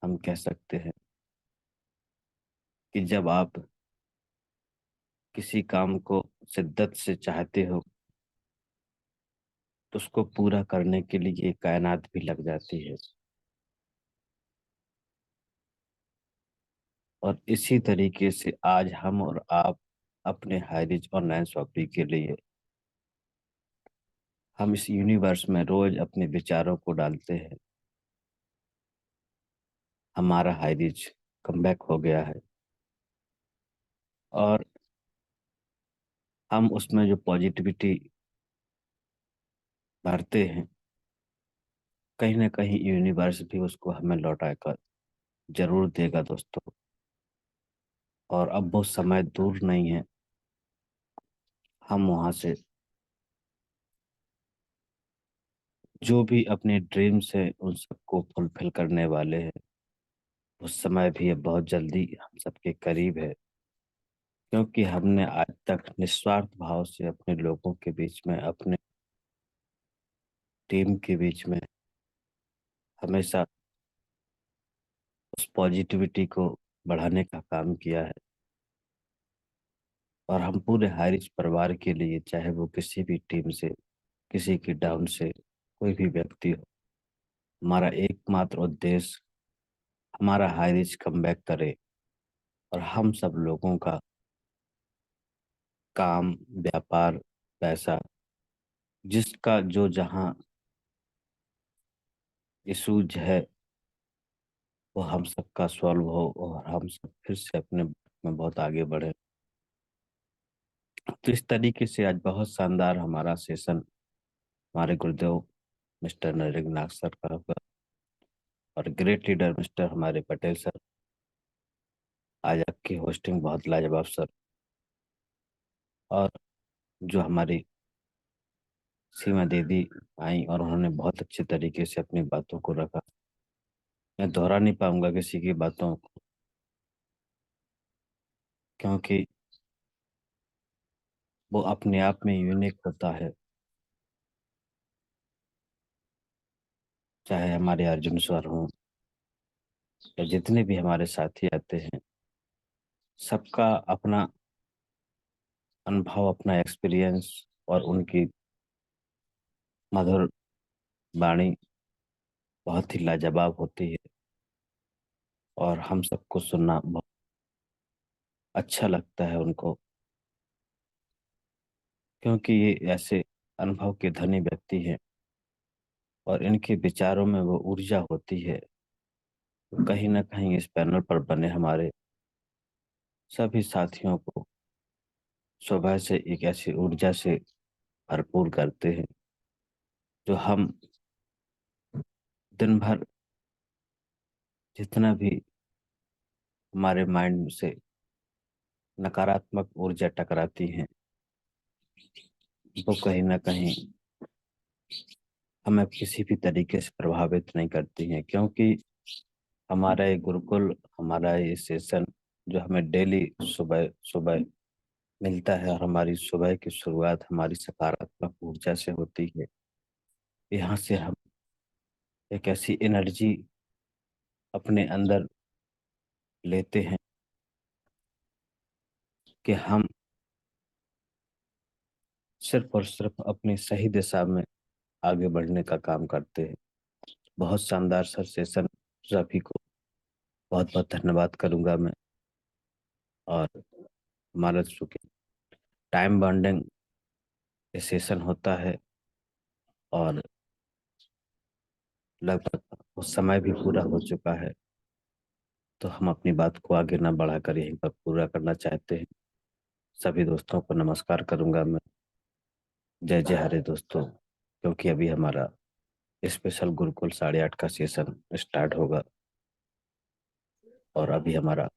हम कह सकते हैं कि जब आप किसी काम को शिद्दत से चाहते हो तो उसको पूरा करने के लिए कायनात भी लग जाती है। और इसी तरीके से आज हम और आप अपने हाईरिच ऑनलाइन शॉपिंग के लिए हम इस यूनिवर्स में रोज अपने विचारों को डालते हैं। हमारा हाईरिच कमबैक हो गया है और हम उसमें जो पॉजिटिविटी भरते हैं, कहीं ना कहीं यूनिवर्स भी उसको हमें लौटा कर जरूर देगा दोस्तों। और अब वो समय दूर नहीं है हम वहाँ से जो भी अपने ड्रीम्स है उन सबको फुलफिल करने वाले हैं। उस समय भी अब बहुत जल्दी हम सबके करीब है, क्योंकि हमने आज तक निस्वार्थ भाव से अपने लोगों के बीच में, अपने टीम के बीच में हमेशा उस पॉजिटिविटी को बढ़ाने का काम किया है। और हम पूरे हारिज परिवार के लिए, चाहे वो किसी भी टीम से, किसी की डाउन से कोई भी व्यक्ति हो, हमारा एकमात्र उद्देश्य हमारा हारिज कमबैक करे और हम सब लोगों का काम, व्यापार, पैसा, जिसका जो जहाँ इशूज है वो हम सबका सॉल्व हो और हम सब फिर से अपने में बहुत आगे बढ़े। तो इस तरीके से आज बहुत शानदार हमारा सेशन हमारे गुरुदेव मिस्टर नरेंद्र सर का होगा और ग्रेट लीडर मिस्टर हमारे पटेल सर। आज आपकी होस्टिंग बहुत लाजवाब सर। और जो हमारी सीमा दीदी आई और उन्होंने बहुत अच्छे तरीके से अपनी बातों को रखा। मैं दोहरा नहीं पाऊंगा किसी की बातों को, क्योंकि वो अपने आप में यूनिक होता है। चाहे हमारे अर्जुन सर हों या जितने भी हमारे साथी आते हैं, सबका अपना अनुभव, अपना एक्सपीरियंस और उनकी मधुर वाणी बहुत ही लाजवाब होती है और हम सबको सुनना बहुत अच्छा लगता है उनको, क्योंकि ये ऐसे अनुभव के धनी व्यक्ति हैं और इनके विचारों में वो ऊर्जा होती है। तो कहीं ना कहीं इस पैनल पर बने हमारे सभी साथियों को सुबह से एक ऐसी ऊर्जा से भरपूर करते हैं जो हम दिन भर जितना भी हमारे माइंड से नकारात्मक ऊर्जा टकराती हैं वो कहीं ना कहीं हमें किसी भी तरीके से प्रभावित नहीं करती हैं, क्योंकि हमारा ये गुरुकुल, हमारा ये सेशन जो हमें डेली सुबह सुबह मिलता है और हमारी सुबह की शुरुआत हमारी सकारात्मक ऊर्जा से होती है। यहाँ से हम एक ऐसी एनर्जी अपने अंदर लेते हैं कि हम सिर्फ और सिर्फ अपनी सही दिशा में आगे बढ़ने का काम करते हैं। बहुत शानदार सर सेशन, सभी को बहुत बहुत धन्यवाद करूंगा मैं। और हमारा चूंकि टाइम बॉन्डिंग सेशन होता है और लगभग उस समय भी पूरा हो चुका है, तो हम अपनी बात को आगे ना बढ़ाकर यहीं पर पूरा करना चाहते हैं। सभी दोस्तों को नमस्कार करूंगा मैं। जय जय हरे दोस्तों, क्योंकि अभी हमारा स्पेशल गुरुकुल 8:30 का सेशन स्टार्ट होगा और अभी हमारा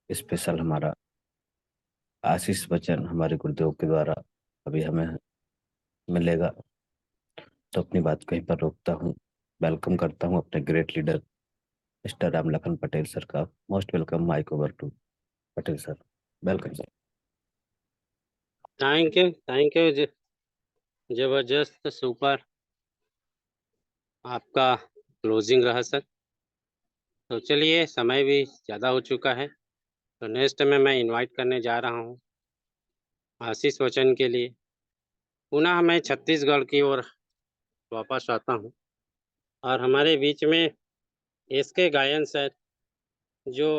स्पेशल हमारा आशीष वचन हमारे गुरुदेव के द्वारा अभी हमें मिलेगा। तो अपनी बात कहीं पर रोकता हूँ, वेलकम करता हूँ अपने great leader mister Ram Lakhan Patel sir का। Most welcome, mike over to Patel sir. Welcome sir. Thank you जबरदस्त, सुपर। आपका क्लोजिंग रहा सर। तो चलिए, समय भी ज़्यादा हो चुका है, तो नेक्स्ट में मैं इनवाइट करने जा रहा हूँ आशीष वचन के लिए। पुनः मैं छत्तीसगढ़ की ओर वापस आता हूँ और हमारे बीच में एस के गायन सर जो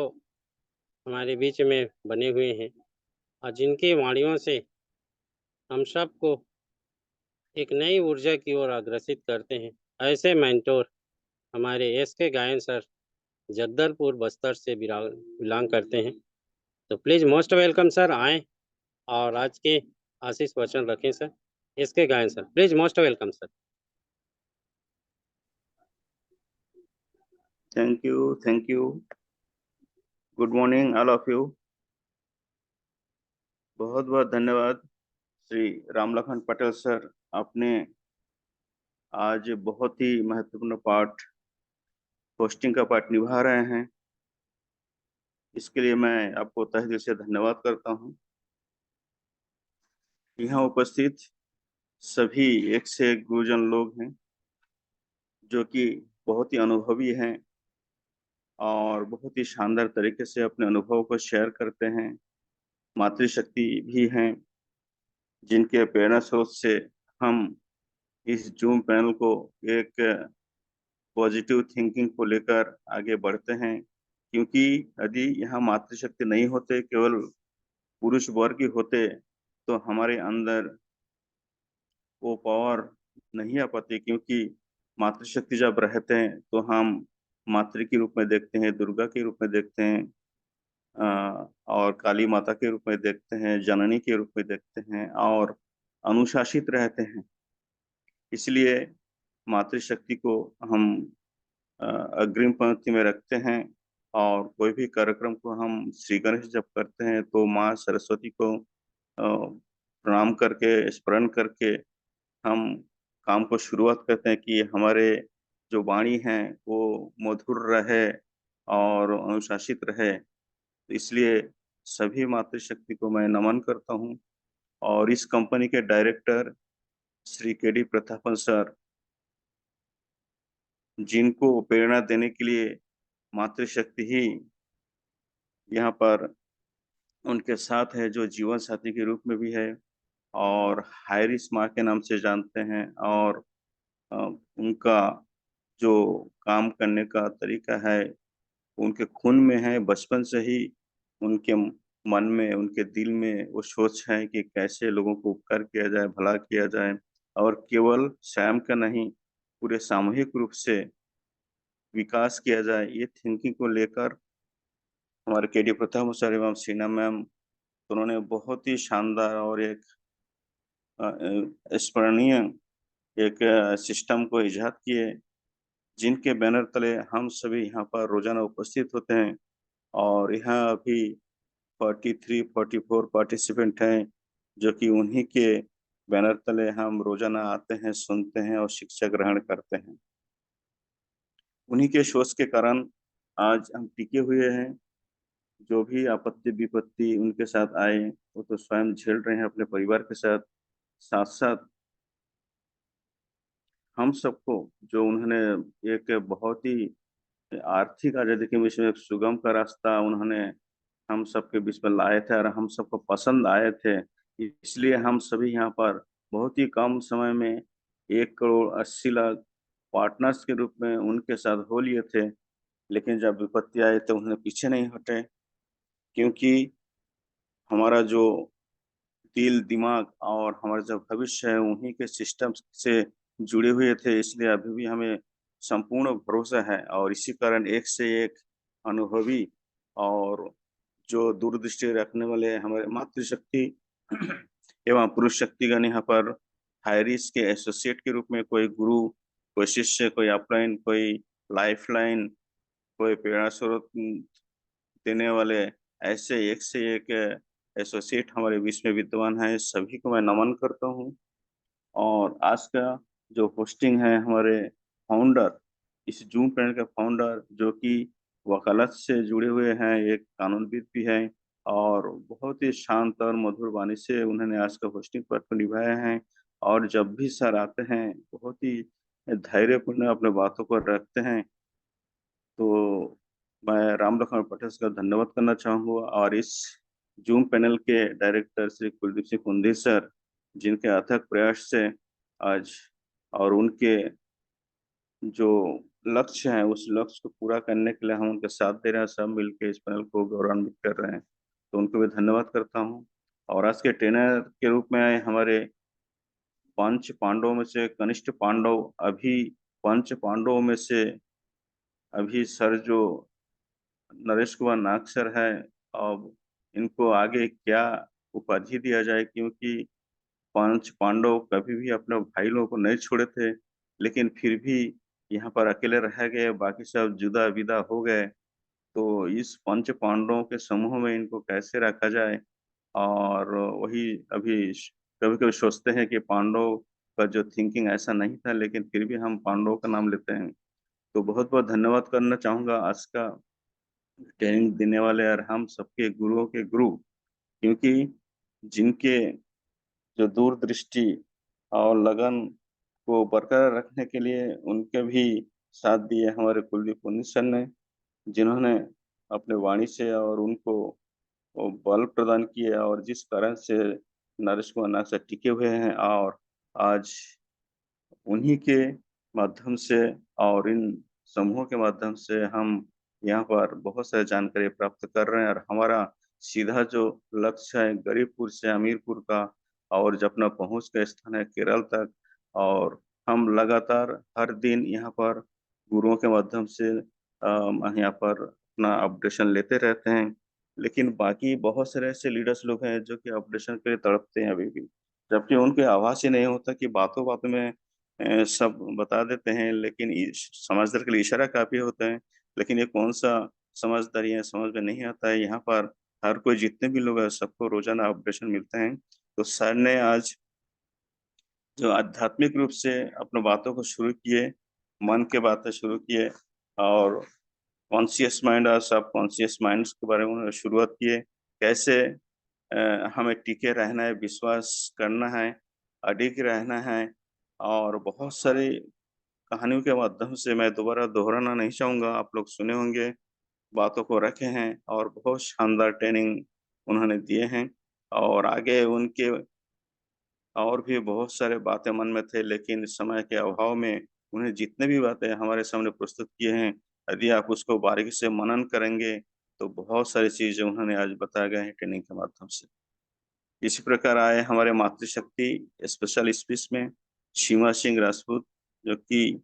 हमारे बीच में बने हुए हैं और जिनकी वाणियों से हम सबको एक नई ऊर्जा की ओर अग्रसित करते हैं, ऐसे मेंटोर हमारे एस के गायन सर जगदलपुर बस्तर से बिलोंग करते हैं। तो प्लीज़ मोस्ट वेलकम सर, आएँ और आज के आशीष वचन रखें सर। एस के गायन sir, please most welcome sir. Thank you. Good morning all of you. बहुत बहुत धन्यवाद श्री रामलखन पटेल सर, आपने आज बहुत ही महत्वपूर्ण पार्ट, होस्टिंग का पार्ट निभा रहे हैं। इसके लिए मैं आपको तहे दिल से धन्यवाद करता हूं। यहाँ उपस्थित सभी एक से एक गुरुजन लोग हैं जो कि बहुत ही अनुभवी हैं और बहुत ही शानदार तरीके से अपने अनुभव को शेयर करते हैं। मातृशक्ति भी हैं जिनके प्रेरणा स्रोत से हम इस जूम पैनल को एक पॉजिटिव थिंकिंग को लेकर आगे बढ़ते हैं, क्योंकि यदि यहाँ मातृशक्ति नहीं होते, केवल पुरुष वर्ग ही होते, तो हमारे अंदर वो पावर नहीं आ पाती। क्योंकि मातृशक्ति जब रहते हैं तो हम मातृ के रूप में देखते हैं, दुर्गा के रूप में देखते हैं, और काली माता के रूप में देखते हैं, जननी के रूप में देखते हैं और अनुशासित रहते हैं। इसलिए मातृशक्ति को हम अग्रिम पंक्ति में रखते हैं और कोई भी कार्यक्रम को हम श्री गणेश जब करते हैं तो माँ सरस्वती को प्रणाम करके, स्मरण करके हम काम को शुरुआत करते हैं कि हमारे जो वाणी है वो मधुर रहे और अनुशासित रहे। इसलिए सभी मातृशक्ति को मैं नमन करता हूँ। और इस कंपनी के director Shri KD. Prathapan sir, जिनको प्रेरणा देने के लिए मातृशक्ति ही यहाँ पर उनके साथ है, जो जीवन साथी के रूप में भी है और हायरिस माँ के नाम से जानते हैं। और उनका जो काम करने का तरीका है उनके खून में है। बचपन से ही उनके मन में, उनके दिल में वो सोच है कि कैसे लोगों को उपकार किया जाए, भला किया जाए, और केवल स्वयं का नहीं, पूरे सामूहिक रूप से विकास किया जाए। ये थिंकिंग को लेकर हमारे के.डी. प्रताप सर एवं सीना मैम, उन्होंने बहुत ही शानदार और एक स्मरणीय एक सिस्टम को इजाद किए, जिनके बैनर तले हम सभी यहाँ पर रोजाना उपस्थित होते हैं। और यहाँ अभी 43-44 पार्टिसिपेंट हैं, जो कि उन्हीं के बैनर तले हम रोजाना आते हैं, सुनते हैं और शिक्षा ग्रहण करते हैं। उन्हीं के सोच के कारण आज हम टिके हुए हैं। जो भी आपत्ति विपत्ति उनके साथ आए वो तो स्वयं झेल रहे हैं अपने परिवार के साथ। साथ साथ हम सबको जो उन्होंने एक बहुत ही आर्थिक आजादी के विषय में एक सुगम का रास्ता उन्होंने हम सबके बीच में लाए थे और हम सबको पसंद आए थे। इसलिए हम सभी यहाँ पर बहुत ही कम समय में 1,80,00,000 पार्टनर्स के रूप में उनके साथ हो लिए थे। लेकिन जब विपत्ति आए तो उन्होंने पीछे नहीं हटे, क्योंकि हमारा जो दिल, दिमाग और हमारा जो भविष्य है उन्हीं के सिस्टम से जुड़े हुए थे। इसलिए अभी भी हमें संपूर्ण भरोसा है और इसी कारण एक से एक अनुभवी और जो दूरदृष्टि रखने वाले हमारे मातृशक्ति एवं पुरुष शक्तिगण यहाँ पर हायरिस के एसोसिएट के रूप में, कोई गुरु, कोई शिष्य, कोई अपलाइन, कोई लाइफ लाइन, कोई प्रेरणा स्रोत देने वाले, ऐसे एक से एक एसोसिएट हमारे बीच में विद्यमान है। सभी को मैं नमन करता हूँ। और आज का जो होस्टिंग है, हमारे फाउंडर, इस जूम पैनल के फाउंडर, जो कि वकालत से जुड़े हुए हैं, एक कानूनविद भी हैं और बहुत ही शांत और मधुर वाणी से उन्होंने आज का होस्टिंग पद को निभाया है। और जब भी सर आते हैं बहुत ही धैर्यपूर्ण अपने बातों को रखते हैं। तो मैं रामलखन पटेल का धन्यवाद करना चाहूँगा। और इस जूम पैनल के डायरेक्टर श्री कुलदीप सिंह कुंदी सर, जिनके अथक प्रयास से आज और उनके जो लक्ष्य है उस लक्ष्य को पूरा करने के लिए हम उनके साथ दे रहे हैं, सब मिलकर इस पैनल को गौरवान्वित कर रहे हैं, तो उनको भी धन्यवाद करता हूँ। और आज के ट्रेनर के रूप में आए हमारे पंच पांडवों में से कनिष्ठ पांडव, अभी पंच पांडवों में से अभी सर जो नरेश कुमार नाग सर है, अब इनको आगे क्या उपाधि दिया जाए, क्योंकि पंच पांडव कभी भी अपने भाई लोगों को नहीं छोड़े थे, लेकिन फिर भी यहाँ पर अकेले रह गए, बाकी सब जुदा विदा हो गए। तो इस पंच पांडवों के समूह में इनको कैसे रखा जाए, और वही अभी कभी कभी सोचते हैं कि पांडव का जो थिंकिंग ऐसा नहीं था, लेकिन फिर भी हम पांडवों का नाम लेते हैं। तो बहुत बहुत धन्यवाद करना चाहूंगा आज का ट्रेनिंग देने वाले और हम सबके गुरुओं के गुरु, क्योंकि जिनके जो दूरदृष्टि और लगन को बरकरार रखने के लिए उनके भी साथ दिए हमारे कुलदीप पुनित सर ने, जिन्होंने अपने वाणी से और उनको वो बल प्रदान किए और जिस कारण से नरेश कुमार नाग सर टिके हुए हैं। और आज उन्हीं के माध्यम से और इन समूहों के माध्यम से हम यहाँ पर बहुत सारी जानकारी प्राप्त कर रहे हैं, और हमारा सीधा जो लक्ष्य है गरीबपुर से अमीरपुर का, और जो अपना पहुंच का स्थान है केरल तक। और हम लगातार हर दिन यहाँ पर गुरुओं के माध्यम से यहाँ पर अपना अपडेशन लेते रहते हैं। लेकिन बाकी बहुत सारे ऐसे लीडर्स लोग हैं जो कि अपडेशन के लिए तड़पते हैं अभी भी, जबकि उनके आवाज ही नहीं होता कि बातों बातों में सब बता देते हैं, लेकिन समझदार के लिए इशारा काफी होता है। लेकिन ये कौन सा समझदारी है, समझ में नहीं आता है। यहाँ पर हर कोई जितने भी लोग हैं सबको रोजाना अपडेशन मिलते हैं। तो सर ने आज जो आध्यात्मिक रूप से अपने बातों को शुरू किए, मन के बातें शुरू किए, और कॉन्शियस माइंड और सब कॉन्शियस माइंड्स के बारे में उन्होंने शुरुआत किए। कैसे हमें टिके रहना है, विश्वास करना है, अडिग रहना है। और बहुत सारी कहानियों के माध्यम से मैं दोबारा दोहराना नहीं चाहूंगा, आप लोग सुने होंगे, बातों को रखे हैं, और बहुत शानदार ट्रेनिंग उन्होंने दिए हैं। और आगे उनके और भी बहुत सारे बातें मन में थे, लेकिन समय के अभाव में उन्हें जितने भी बातें हमारे सामने प्रस्तुत किए हैं, यदि आप उसको बारीकी से मनन करेंगे तो बहुत सारी चीजें उन्होंने आज बताया गया है ट्रेनिंग के माध्यम से। इसी प्रकार आए हमारे मातृशक्ति स्पेशल स्पीच में सीमा सिंह राजपूत, जो कि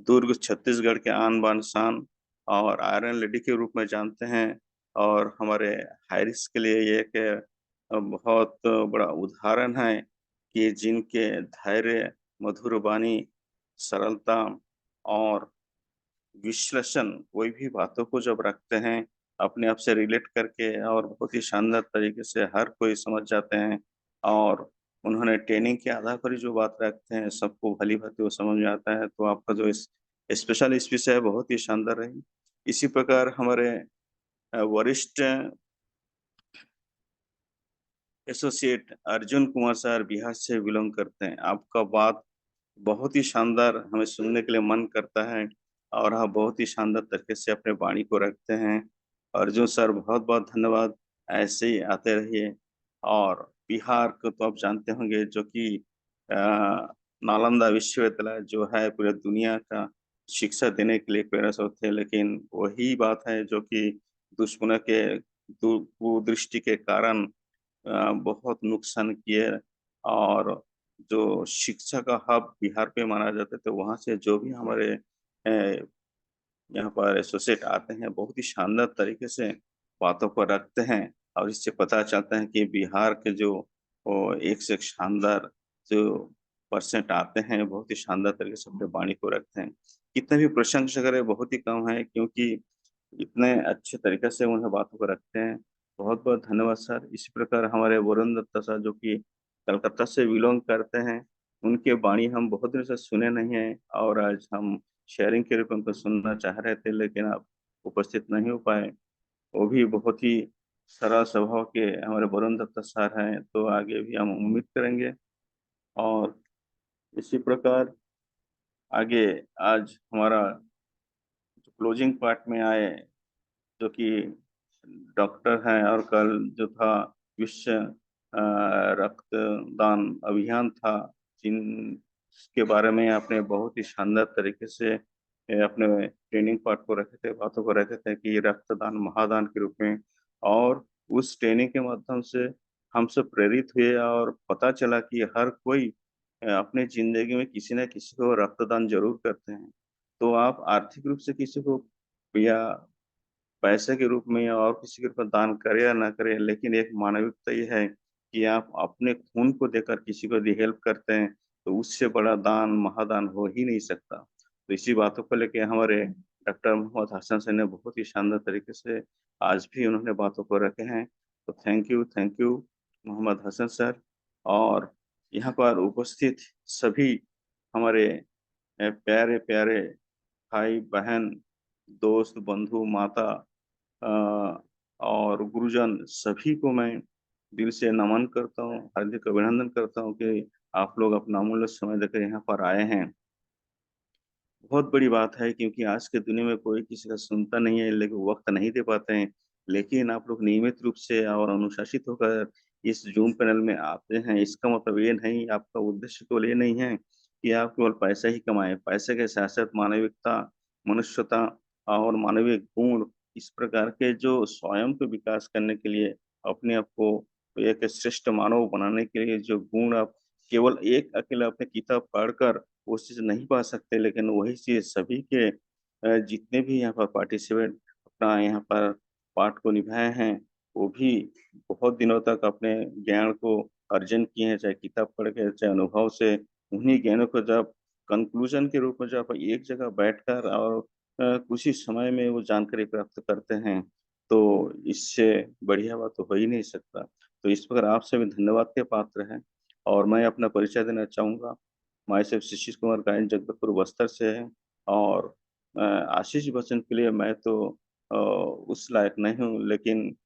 दुर्ग छत्तीसगढ़ के आन बान शान और आयरन लेडी के रूप में जानते हैं। और हमारे हायरिस के लिए ये एक बहुत बड़ा उदाहरण है कि जिनके धैर्य, मधुर वाणी, सरलता और विश्लेषण, कोई भी बातों को जब रखते हैं अपने आप से रिलेट करके, और बहुत ही शानदार तरीके से हर कोई समझ जाते हैं। और उन्होंने ट्रेनिंग के आधार पर ही जो बात रखते हैं सबको भली भांति वो समझ में आता है। तो आपका जो इस स्पेशल स्पीच है बहुत ही शानदार रही। इसी प्रकार हमारे वरिष्ठ एसोसिएट अर्जुन कुमार सर बिहार से बिलोंग करते हैं। आपका बात बहुत ही शानदार हमें सुनने के लिए मन करता है, और आप बहुत ही शानदार तरीके से अपने वाणी को रखते हैं। अर्जुन सर बहुत बहुत धन्यवाद, ऐसे ही आते रहिए। और बिहार को तो आप जानते होंगे, जो कि नालंदा विश्वविद्यालय जो है पूरे दुनिया का शिक्षा देने के लिए फेमस होते हैं, लेकिन वही बात है जो कि दुश्मनों के कुदृष्टि के कारण बहुत नुकसान किए। और जो शिक्षा का हब बिहार पे माना जाता है, तो वहाँ से जो भी हमारे यहाँ पर एसोसिएट आते हैं बहुत ही शानदार तरीके से बातों को रखते हैं। और इससे पता चलता है कि बिहार के जो एक से एक शानदार जो परसेंट आते हैं बहुत ही शानदार तरीके से अपने वाणी को रखते हैं। कितने भी प्रशंसा करें बहुत ही कम है, क्योंकि इतने अच्छे तरीके से उन्हें बातों को रखते हैं। बहुत बहुत धन्यवाद सर। इसी प्रकार हमारे वरुण दत्ता सर, जो कि कलकत्ता से बिलोंग करते हैं, उनके वाणी हम बहुत दिन से सुने नहीं है, और आज हम शेयरिंग के रूप में उनको सुनना चाह रहे थे, लेकिन आप उपस्थित नहीं हो पाए। वो भी बहुत ही सरल स्वभाव के हमारे वरुण दत्ता सर हैं, तो आगे भी हम उम्मीद करेंगे। और इसी प्रकार आगे आज हमारा क्लोजिंग पार्ट में आए, जो कि डॉक्टर हैं, और कल जो था विश्व रक्तदान अभियान था, जिनके बारे में आपने बहुत ही शानदार तरीके से अपने ट्रेनिंग पार्ट को रखे थे, बातों को रखे थे कि रक्तदान महादान के रूप में। और उस ट्रेनिंग के माध्यम से हम सब प्रेरित हुए, और पता चला कि हर कोई अपने जिंदगी में किसी न किसी को रक्तदान जरूर करते हैं। तो आप आर्थिक रूप से किसी को या पैसे के रूप में या और किसी के रूप में दान करें या ना करें, लेकिन एक मानविकता ये है कि आप अपने खून को देकर किसी को यदि हेल्प करते हैं, तो उससे बड़ा दान महादान हो ही नहीं सकता। तो इसी बातों को लेके हमारे डॉक्टर मोहम्मद हसन सर ने बहुत ही शानदार तरीके से आज भी उन्होंने बातों को रखे हैं। तो thank you Mohammad Hasan sir. और यहाँ पर उपस्थित सभी हमारे प्यारे प्यारे भाई बहन, दोस्त, बंधु, माता और गुरुजन सभी को मैं दिल से नमन करता हूँ, हार्दिक अभिनंदन करता हूँ कि आप लोग अपना अमूल्य समय देकर यहाँ पर आए हैं। बहुत बड़ी बात है क्योंकि आज के दुनिया में कोई किसी का सुनता नहीं है, लेकिन वक्त नहीं दे पाते हैं। लेकिन आप लोग नियमित रूप से और अनुशासित होकर इस जूम पैनल में आते हैं। इसका मतलब ये नहीं, आपका उद्देश्य केवल ये नहीं है कि आप केवल पैसा ही कमाएं। पैसे के साथ साथ मानविकता, मनुष्यता और मानवीय गुण, इस प्रकार के जो स्वयं को विकास करने के लिए, अपने आप को एक श्रेष्ठ मानव बनाने के लिए जो गुण आप केवल एक अकेला अपने किताब पढ़कर वो चीज़ नहीं पा सकते, लेकिन वही चीज़ सभी के जितने भी यहाँ पर पार्टिसिपेंट अपना यहाँ पर पार्ट को निभाए हैं, वो भी बहुत दिनों तक अपने ज्ञान को अर्जन किए हैं, चाहे किताब पढ़ के, चाहे अनुभव से। उन्हीं ज्ञानों को जब कंक्लूजन के रूप में जब एक जगह बैठकर और कुछ ही समय में वो जानकारी प्राप्त करते हैं, तो इससे बढ़िया बात तो हो ही नहीं सकता। तो इस प्रकार आप सभी धन्यवाद के पात्र हैं और मैं अपना परिचय देना चाहूँगा। माई सेल्फ शिशिर कुमार गायन जगदलपुर बस्तर से है और आशीष बच्चन के लिए मैं तो उस लायक नहीं हूँ, लेकिन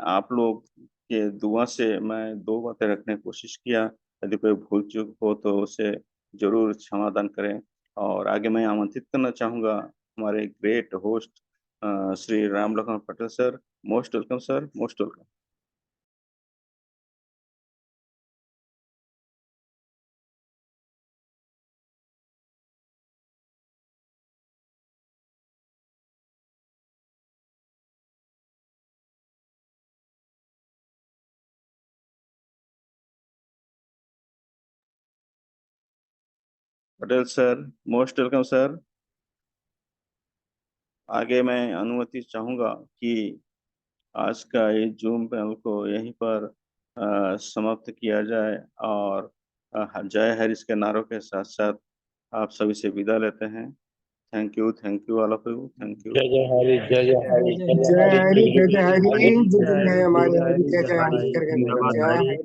आप लोग के दुआ से मैं 2 बातें रखने की कोशिश किया। यदि कोई भूल चूक हो तो उसे ज़रूर क्षमादान करें। और आगे मैं आमंत्रित करना चाहूँगा हमारे great host Shri Ram Lakhan Patel sir. Most welcome sir, most welcome. Patel sir, most welcome sir. आगे मैं अनुमति चाहूँगा कि आज का ये जूम पैनल को यहीं पर समाप्त किया जाए और जय हरीश के नारों के साथ साथ आप सभी से विदा लेते हैं। Thank you all of you, thank you. जय जय हरि, जय जय हरि, जय जय हरि, जय जय हरि, हरि। जय जय हमारे हरि, जय जय हरि, जय जय हरि।